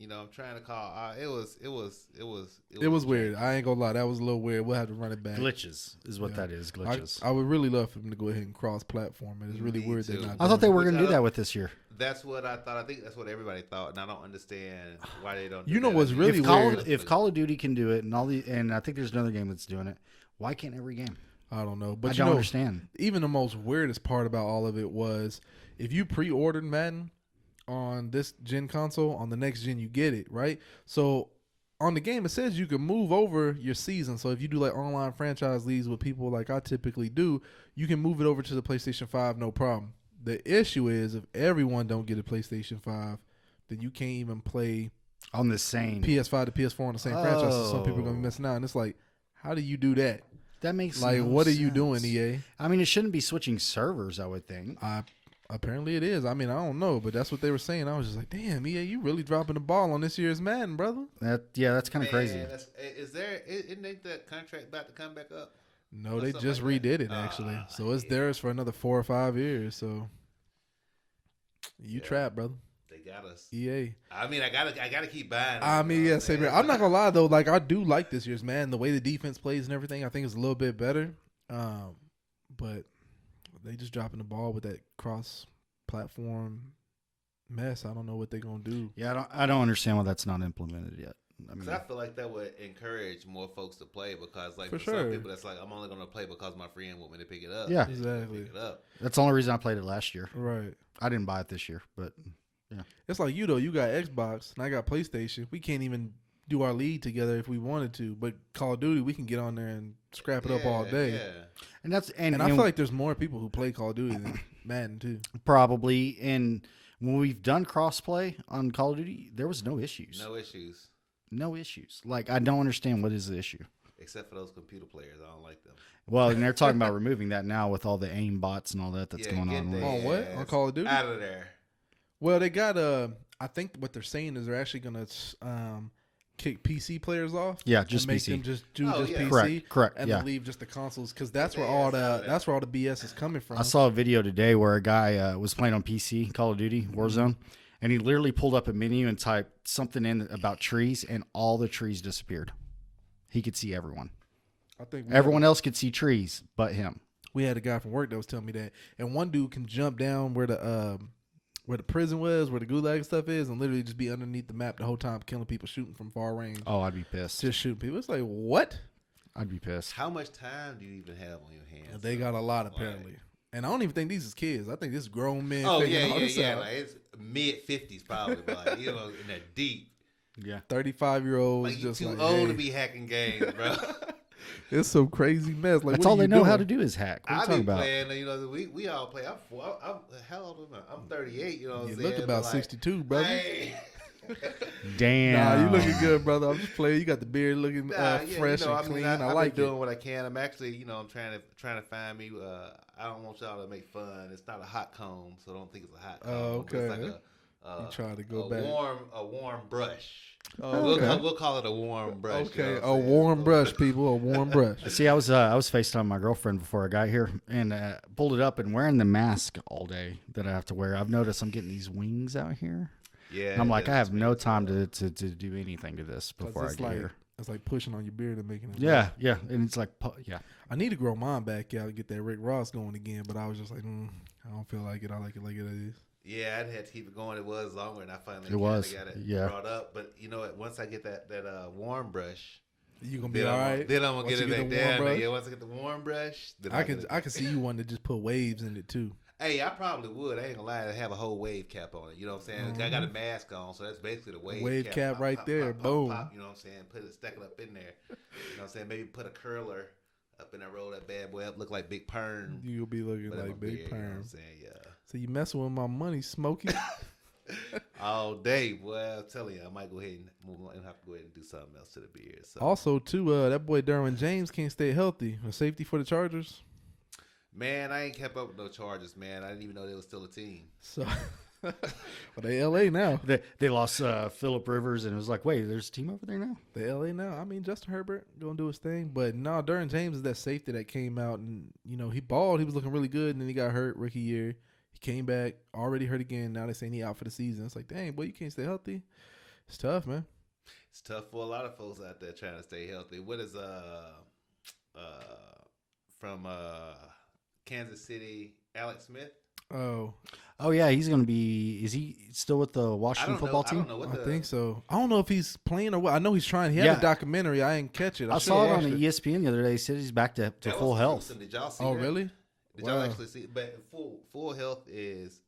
I'm trying to call. It was Weird. I ain't gonna lie, that was a little weird. We'll have to run it back. Glitches is what that is. Glitches. I would really love for them to go ahead and cross platform it. It's really Me weird too. they're not. I thought they doing were Which going to I do don't- that with this year. That's what I thought. I think that's what everybody thought, and I don't understand why they don't. You do know that. what's I mean, really weird? If Call of Duty can do it, and I think there's another game that's doing it, why can't every game? I don't know, but I don't understand. Even the most weirdest part about all of it was if you pre-ordered Madden on this gen console, on the next gen you get it, right? So on the game it says you can move over your season. So if you do like online franchise leagues with people like I typically do, you can move it over to the PlayStation 5 no problem. The issue is if everyone don't get a PlayStation 5, then you can't even play On the same. PS5 to PS4 on the same franchise. So some people are gonna be missing out, and it's like, how do you do that? That makes Like, no what are you sense. doing, EA? I mean, it shouldn't be switching servers, I would think. Apparently it is. I mean, I don't know, but that's what they were saying. I was just like, damn, EA, you really dropping the ball on this year's Madden, brother. That's kind of crazy. Isn't that contract about to come back up? No, Or they something just like that? redid it, actually. Ah, So it's yeah. theirs for another 4 or 5 years. So you Yeah. trapped, brother. They got us. EA. I mean, I gotta keep buying. I them, mean, you know yeah, what same here. saying? I'm not going to lie, though. Like, I do like this year's Madden. The way the defense plays and everything, I think is a little bit better. But they just dropping the ball with that cross-platform mess. I don't know what they're going to do. Yeah, I don't understand why that's not implemented yet. I mean, Cause I feel like that would encourage more folks to play because, like, For for some sure. people, that's like, I'm only gonna play because my friend want me to pick it up. Yeah. And they'll Exactly. Pick it up. that's the only reason I played it last year. Right. I didn't buy it this year, but It's like you though. You got Xbox and I got PlayStation. We can't even do our league together if we wanted to. But Call of Duty, we can get on there and scrap it up all day. Yeah. and that's And I feel like there's more people who play Call of Duty than Madden too. probably and when we've done crossplay on Call of Duty, there was no issues. No issues, No issues. Like I don't understand what is the issue. except for those computer players. I don't like them. Well, and they're talking about removing that now with all the aim bots and all that that's going get on. their On what? On ass Call of Duty? Out of there. Well, they got I think what they're saying is they're actually gonna kick PC players off. Yeah, and just make PC. them just do Oh, just yeah. PC. Correct. And Yeah. then leave just the consoles because that's Get where their all ass out of that's there. where all the BS is coming from. I saw a video today where a guy was playing on PC, Call of Duty, Warzone, and he literally pulled up a menu and typed something in about trees, and all the trees disappeared. He could see everyone. I think Everyone else could see trees but him. we had a guy from work that was telling me that, and one dude can jump down where the prison was, where the gulag stuff is, and literally just be underneath the map the whole time, killing people, shooting from far range, Oh, I'd be pissed. just shooting people. It's like what? I'd be pissed. How much time do you even have on your hands? They got a lot Like- apparently, and I don't even think these is kids. I think this is grown men. Oh figuring yeah, all yeah, this yeah. out. Like it's mid-50s probably, but like, you know, in that deep. Yeah. 35-year-olds Like you just too like, old hey, to be hacking games, bro. it's some crazy mess. Like That's what all are they you know how to doing? do is hack. What are you I talking be about? playing, you know, we all play. I'm how old am I? I'm 38. You know what You I'm look saying? about But, like, 62, brother. Hey. Damn. Nah, you looking good, brother. I'm just playing. You got the beard looking Yeah, fresh you know, and I mean, clean. I I like been it. doing what I can. I'm actually, you know, I'm trying to find me. I don't want y'all to make fun. It's not a hot comb, so don't think it's a hot comb. Oh, but it's okay. like You trying to go a back. warm brush. Oh, okay. We'll call it a warm brush. Okay, you know what a I'm saying? warm So- brush, people. A warm brush. See, I was FaceTiming my girlfriend before I got here and pulled it up and wearing the mask all day that I have to wear. I've noticed I'm getting these wings out here. Yeah, And I'm like, I have no that's time to do anything to this 'Cause before I it's get like here. it's like pushing on your beard and making it. Yeah, yeah. And it's like, yeah. I need to grow mine back out and get that Rick Ross going again, but I was just like, I don't feel like it. I like it is. Yeah, I'd had to keep it going. It was longer, and I finally It was, got it yeah. brought up. But you know what? Once I get that warm brush, You gonna be then all I'm, right. then I'm gonna Once get you it get back the warm down. brush? Yeah, once I get the warm brush, then I get it can see you wanting to just put waves in it too. Hey, I probably would. I ain't gonna lie. I have a whole wave cap on it. You know what I'm saying? I got a mask on, so that's basically the wave, Wave cap Pop, right pop, there. pop, pop, Boom. pop, you know what I'm saying? Stack it up in there. You know what I'm saying? Maybe put a curler up in there, roll that bad boy up, look like Big Perm. You'll be looking But in my like Big beard, you know what Perm. I'm saying? Yeah. So you messing with my money, Smokey? All day, boy. I'm telling you, I might go ahead and move on and have to go ahead and do something else to the beard. So, Also, too, that boy Derwin James can't stay healthy. A safety for the Chargers. man, I ain't kept up with no Chargers, man. I didn't even know they was still a team. So, well, they LA now. They lost Phillip Rivers, and it was like, wait, there's a team over there now? They LA now. I mean, Justin Herbert gonna do his thing, but no, Derwin James is that safety that came out and he balled. He was looking really good, and then he got hurt rookie year. He came back, already hurt again. Now they're saying he out for the season. It's like, dang, boy, you can't stay healthy. It's tough, man. It's tough for a lot of folks out there trying to stay healthy. What is from Kansas City, Alex Smith? Oh, Oh, yeah, he's going to be – is he still with the Washington football I team? don't know what I think so. I don't know if he's playing or what. I know he's trying. He had Yeah. a documentary. I ain't catch it. I should've saw it on watched the ESPN the other day. He said he's back to That full was health. gruesome. Did y'all see Oh, that? really? Did y'all Wow. actually see? But full health is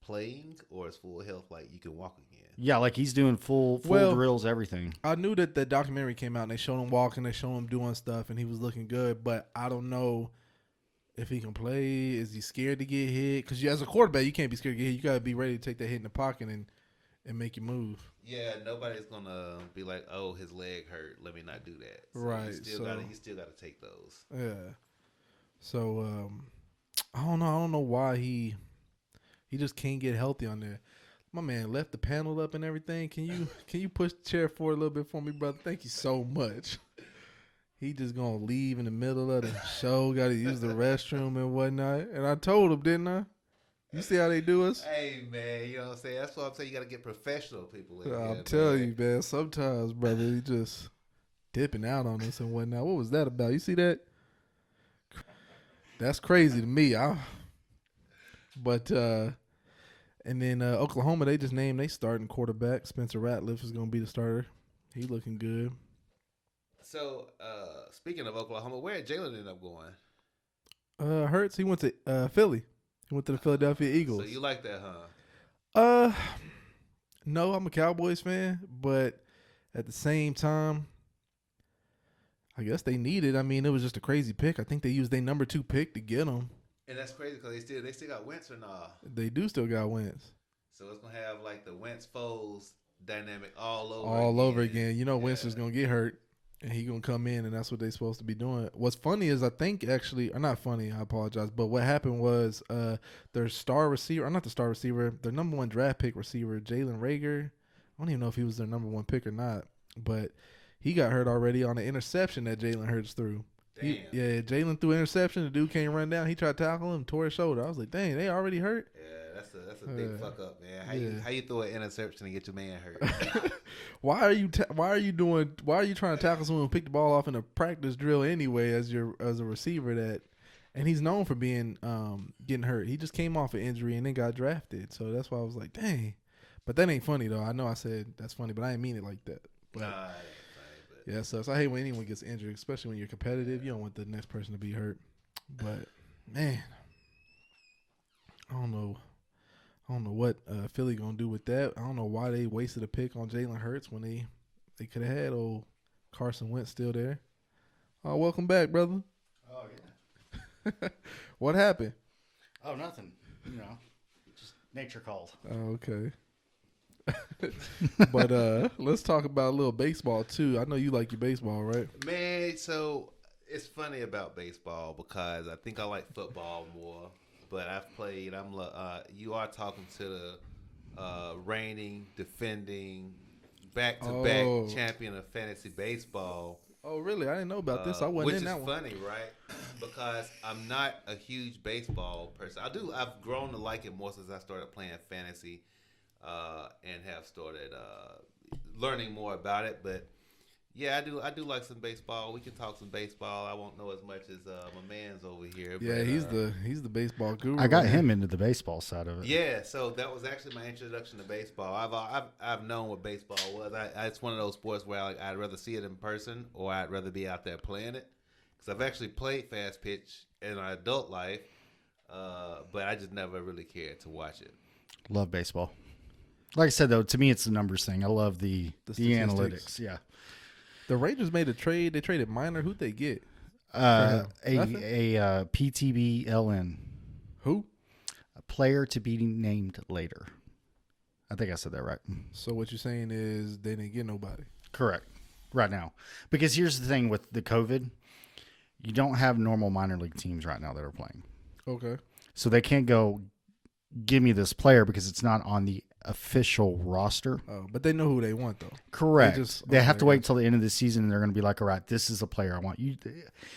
playing, or is full health like you can walk again? Yeah, like he's doing full Well, drills, everything. I knew that the documentary came out and they showed him walking, they showed him doing stuff, and he was looking good. But I don't know if he can play. Is he scared to get hit? Because as a quarterback, you can't be scared to get hit. You got to be ready to take that hit in the pocket and make you move. Yeah, nobody's gonna be like, "Oh, his leg hurt. Let me not do that." So Right, You still gotta take those. Yeah. So I don't know. I don't know why he just can't get healthy on there. My man left the panel up and everything. Can you push the chair forward a little bit for me, brother? Thank you so much. He just gonna leave in the middle of the show. Got to use the restroom and whatnot. And I told him, didn't I? You see how they do us? Hey man, you know what I'm saying? That's what I'm saying. You gotta get professional people in I'm here, telling man. you, man. Sometimes, brother, he just dipping out on us and whatnot. What was that about? You see that? That's crazy to me. But and then Oklahoma, they just named they starting quarterback. Spencer Ratliff is gonna be the starter. He looking good. So, speaking of Oklahoma, where did Jalen end up going? Hurts. He went to Philly. He went to the Philadelphia Eagles. So you like that, huh? No, I'm a Cowboys fan, but at the same time, I guess they needed. I mean, it was just a crazy pick. I think they used their number 2 pick to get him. And that's crazy because they still got Wentz or nah? They do still got Wentz. So it's gonna have like the Wentz Foles dynamic all over again. You know, Wentz is gonna get hurt, and he gonna come in, and that's what they're supposed to be doing. What's funny is I think actually, or not funny, I apologize, but what happened was their star receiver, or not the star receiver, their number 1 draft pick receiver, Jalen Rager. I don't even know if he was their number 1 pick or not, but he got hurt already on an interception that Jalen Hurts threw. Damn. Jalen threw an interception. The dude can't run down. He tried to tackle him, tore his shoulder. I was like, dang, they already hurt. Yeah, that's a big fuck up, man. How you throw an interception and get your man hurt? Why are you trying to tackle someone who picked the ball off in a practice drill anyway as a receiver and he's known for being getting hurt. He just came off an injury and then got drafted. So that's why I was like, dang. But that ain't funny though. I know I said that's funny, but I didn't mean it like that. But, nah, yeah, so I hate when anyone gets injured, especially when you're competitive. You don't want the next person to be hurt. But man, I don't know what Philly gonna do with that. I don't know why they wasted a pick on Jalen Hurts when they could have had old Carson Wentz still there. Oh, welcome back, brother. Oh yeah. What happened? Oh, nothing. You know, just nature called. Oh, okay. But let's talk about a little baseball too. I know you like your baseball, right? Man, so it's funny about baseball because I think I like football more. But I've played. You are talking to the reigning, defending, back-to-back champion of fantasy baseball. Oh, really? I didn't know about this. I wasn't in that one. Which is funny, right? Because I'm not a huge baseball person. I've grown to like it more since I started playing fantasy, and have started learning more about it. But yeah, I do like some baseball. We can talk some baseball. I won't know as much as my man's over here. Yeah, but, he's the baseball guru. I got him into the baseball side of it. Yeah, so that was actually my introduction to baseball. I've known what baseball was. It's one of those sports where I'd rather see it in person or I'd rather be out there playing it. Because I've actually played fast pitch in my adult life, but I just never really cared to watch it. Love baseball. Like I said, though, to me, it's the numbers thing. I love the analytics. Yeah. The Rangers made a trade. They traded Minor. Who'd they get? A PTBLN. Who? A player to be named later. I think I said that right. So what you're saying is they didn't get nobody. Correct. Right now. Because here's the thing with the COVID. You don't have normal minor league teams right now that are playing. Okay. So they can't go give me this player because it's not on the official roster. Oh, but they know who they want, though. Correct. They have to wait until the end of the season, and they're going to be like, all right, this is a player I want.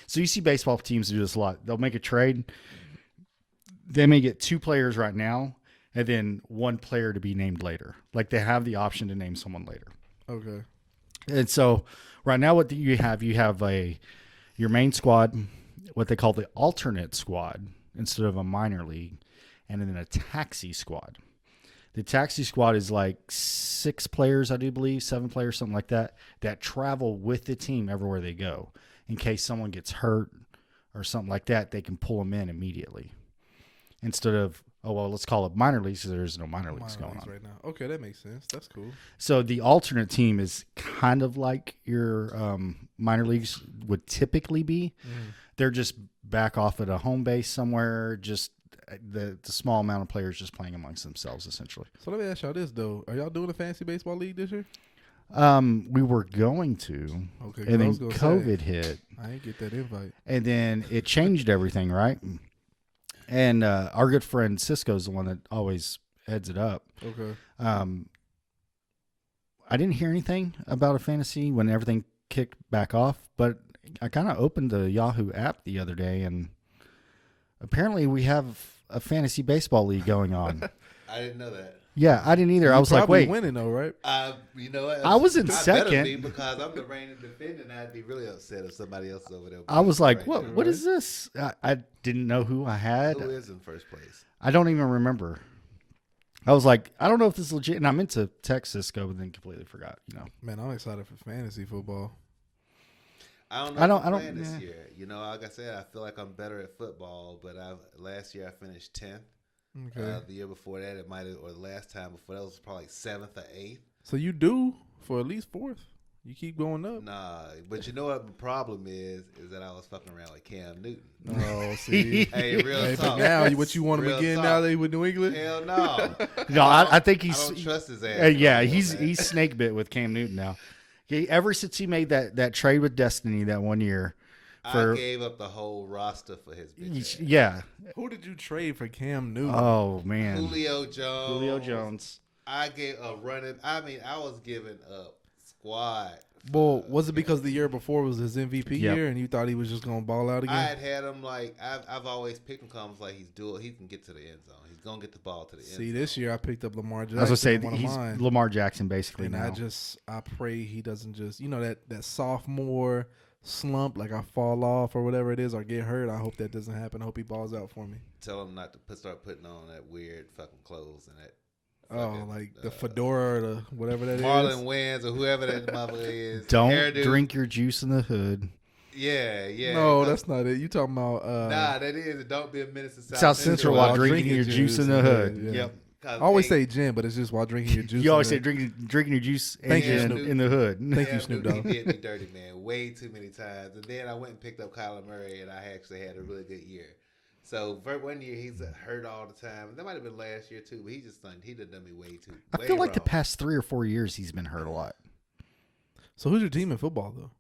So you see baseball teams do this a lot. They'll make a trade. They may get 2 players right now, and then 1 player to be named later. Like they have the option to name someone later. Okay. And so right now what you have your main squad, what they call the alternate squad instead of a minor league, and then a taxi squad. The taxi squad is like 6 players, I do believe, 7 players, something like that travel with the team everywhere they go. In case someone gets hurt or something like that, they can pull them in immediately. Instead of, let's call it minor leagues because there's no minor leagues going on right now. Okay, that makes sense. That's cool. So the alternate team is kind of like your minor leagues would typically be. Mm. They're just back off at a home base somewhere, just the small amount of players just playing amongst themselves, essentially. So let me ask y'all this, though. Are y'all doing a fantasy baseball league this year? We were going to. Okay. And then COVID hit. I didn't get that invite. And then it changed everything, right? And our good friend Cisco's the one that always heads it up. Okay. I didn't hear anything about a fantasy when everything kicked back off, but I kind of opened the Yahoo app the other day, and apparently we have a fantasy baseball league going on. I didn't know that. Yeah, I didn't either. I was like, wait. Winning though, right? You know what? I was in second. Better be because I'm the reigning defendant. I'd be really upset if somebody else over there. I was like, what is this? I didn't know who I had. Who is in first place? I don't even remember. I was like, I don't know if this is legit, and I meant to text Cisco, but then completely forgot. Man, I'm excited for fantasy football. I don't know. I don't. This year, like I said, I feel like I'm better at football. But last year I finished 10th. Okay. The year before that, or the last time before that was probably 7th or 8th. So you do for at least 4th. You keep going up. Nah, but you know what the problem is that I was fucking around with Cam Newton. Oh, see. Hey, real talk. But now, what you want him again talk. Now that he with New England? Hell no. No, I think he's. I don't trust his ass. Yeah, he's snake bit with Cam Newton now. Ever since he made that trade with Destiny that one year. I gave up the whole roster for his bitch. Yeah. Who did you trade for Cam Newton? Oh, man. Julio Jones. I gave a running. I mean, I was giving up squad. Well, was it because the year before was his MVP year and you thought he was just going to ball out again? I had him like, I've always picked him comes like he can get to the end zone. He's going to get the ball to the end zone. See, this year I picked up Lamar Jackson. I was going to say, he's Lamar Jackson basically and now. I pray he doesn't just, that sophomore slump, like I fall off or whatever it is or get hurt. I hope that doesn't happen. I hope he balls out for me. Tell him not to start putting on that weird fucking clothes and that. Like the fedora or the whatever that Marlon is. Wayans or whoever that motherfucker is. Don't drink your juice in the hood. Yeah. No, that's not it. You talking about? Nah, that is. Don't be a menace to South Central while drinking your juice in the hood. Yeah. Yep. I always say gin, but it's just while drinking your juice. You always say drinking your juice in the hood. Thank you, Snoop Dogg. He did me dirty, man, way too many times. And then I went and picked up Kyler Murray, and I actually had a really good year. So for 1 year he's hurt all the time. That might have been last year too, but he done me way too. I feel like the past 3 or 4 years he's been hurt a lot. So who's your team in football though?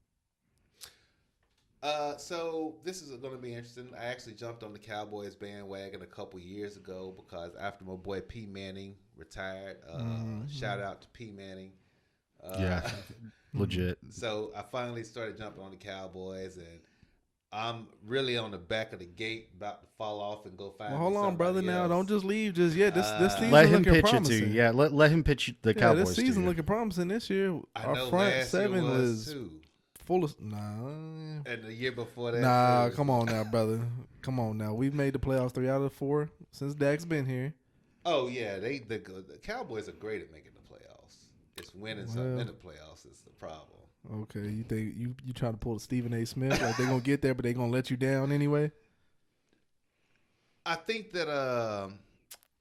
So this is going to be interesting. I actually jumped on the Cowboys bandwagon a couple years ago because after my boy P. Manning retired, shout out to P. Manning. Yeah, legit. So I finally started jumping on the Cowboys, and I'm really on the back of the gate, about to fall off and go find. Well, hold on, brother. Now, don't just leave just yet. This season let him looking pitch promising. it to you. Yeah, let him pitch the Cowboys. This season looking promising this year. Our front seven was full of and the year before that. Nah, come on now, brother. Come on now. We've made the playoffs 3 out of 4 since Dak's been here. Oh yeah, the Cowboys are great at making the playoffs. It's winning something in the playoffs is the problem. Okay, you think you trying to pull the Stephen A. Smith? Like they're gonna get there, but they're gonna let you down anyway? I think that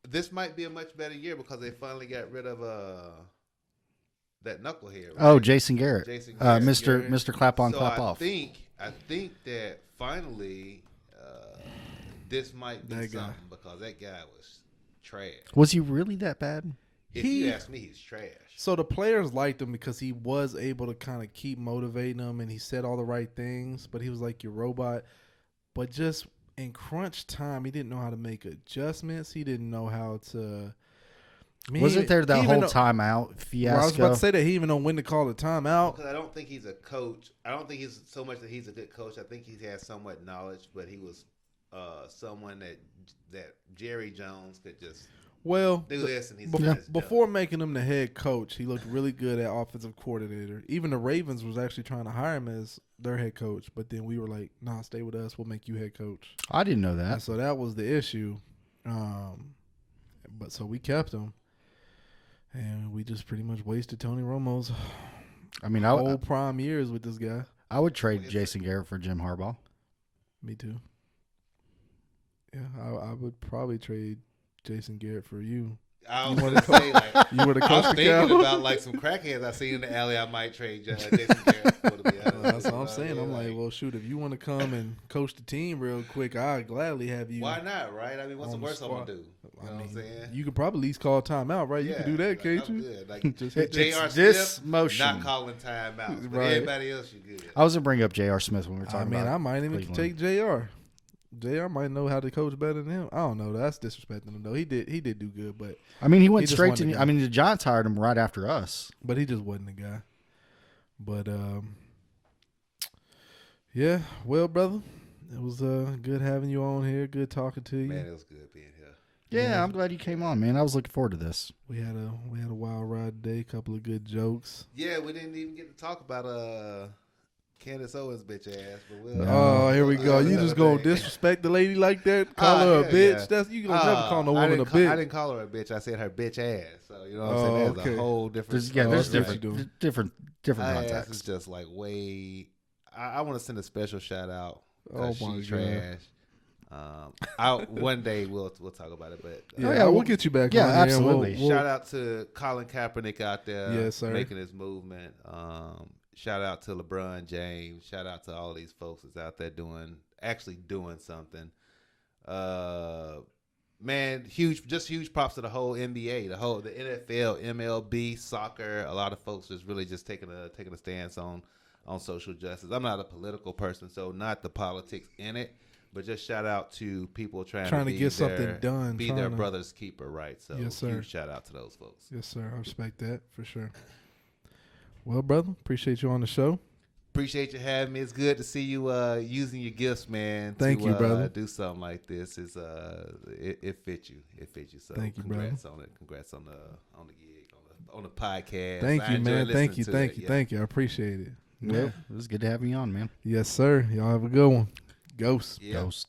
this might be a much better year because they finally got rid of that knucklehead. Right? Oh, Jason Garrett. Mr. Clap on, so Clap off. I think that finally this might be something because that guy was trash. Was he really that bad? If you ask me, he's trash. So the players liked him because he was able to kind of keep motivating them, and he said all the right things. But he was like your robot. But just in crunch time, he didn't know how to make adjustments. He didn't know how to. Wasn't there that whole timeout fiasco? Well, I was about to say that he even know when to call the timeout. Because I don't think he's a coach. I don't think he's so much that he's a good coach. I think he has somewhat knowledge, but he was someone that Jerry Jones could just. Well, do this and he's before making him the head coach, he looked really good at offensive coordinator. Even the Ravens was actually trying to hire him as their head coach, but then we were like, "Nah, stay with us. We'll make you head coach." I didn't know that. And so that was the issue. But so we kept him, and we just pretty much wasted Tony Romo's whole prime years with this guy. I would trade Jason Garrett for Jim Harbaugh. Me too. Yeah, I would probably trade Jason Garrett for you. I was gonna say, like, you were the coach. I was thinking about like some crackheads I seen in the alley. I might trade Jason Garrett. That's what I'm saying. I'm like, well, shoot, if you want to come and coach the team real quick, I'd gladly have you. Why not, right? I mean, what's the worst I'm gonna do? You know what I'm saying? You could probably at least call timeout, right? You can do that, can't you? Good. Like J.R. Smith, motion. not calling timeout. But right. everybody else, you good. I was gonna bring up J.R. Smith when we were talking about. I might even Cleveland. take J.R. J.R. might know how to coach better than him. I don't know. That's disrespecting him though. He did do good, but I mean, he went straight to. I mean, the Giants hired him right after us, but he just wasn't the guy. But yeah. Well, brother, it was good having you on here. Good talking to you. Man, it was good being here. Yeah, I'm glad you came on, man. I was looking forward to this. We had a wild ride today. A couple of good jokes. Yeah, we didn't even get to talk about Candace Owens bitch ass. But we'll, Oh, here we go. You just gonna day. disrespect the lady like that? Call her a yeah, bitch? yeah. That's you gonna never call no woman a I bitch. didn't call her a bitch. I said her bitch ass. So you know what I'm Oh, saying? That's okay. a whole different. There's that's what you different do. Her ass is contexts. just like way. I want to send a special shout out. Oh, She my God. trash. One day we'll talk about it, but Yeah, we'll get you back. Yeah, on here and absolutely. shout out to Colin Kaepernick out there, Yes, sir. making his movement. Shout out to LeBron James. Shout out to all these folks that's out there actually doing something. Man, huge props to the whole NBA, the NFL, MLB, soccer. A lot of folks is really just taking a stance on social justice. I'm not a political person, so not the politics in it. But just shout out to people trying to get something done, be their brother's keeper, right? So Yes, sir. huge shout out to those folks. Yes, sir. I respect that for sure. Well, brother, appreciate you on the show. Appreciate you having me. It's good to see you using your gifts, man. Thank you, brother. Do something like this is it fits you. It fits you. So Thank you, brother. congrats on it. Congrats on the gig on the podcast. Thank I you, enjoy man. Thank listening you, to thank it. you, Yeah. thank you. I appreciate it. Well, it was good to have you on, man. Yes, sir. Y'all have a good one. Ghost. Yeah. Ghost.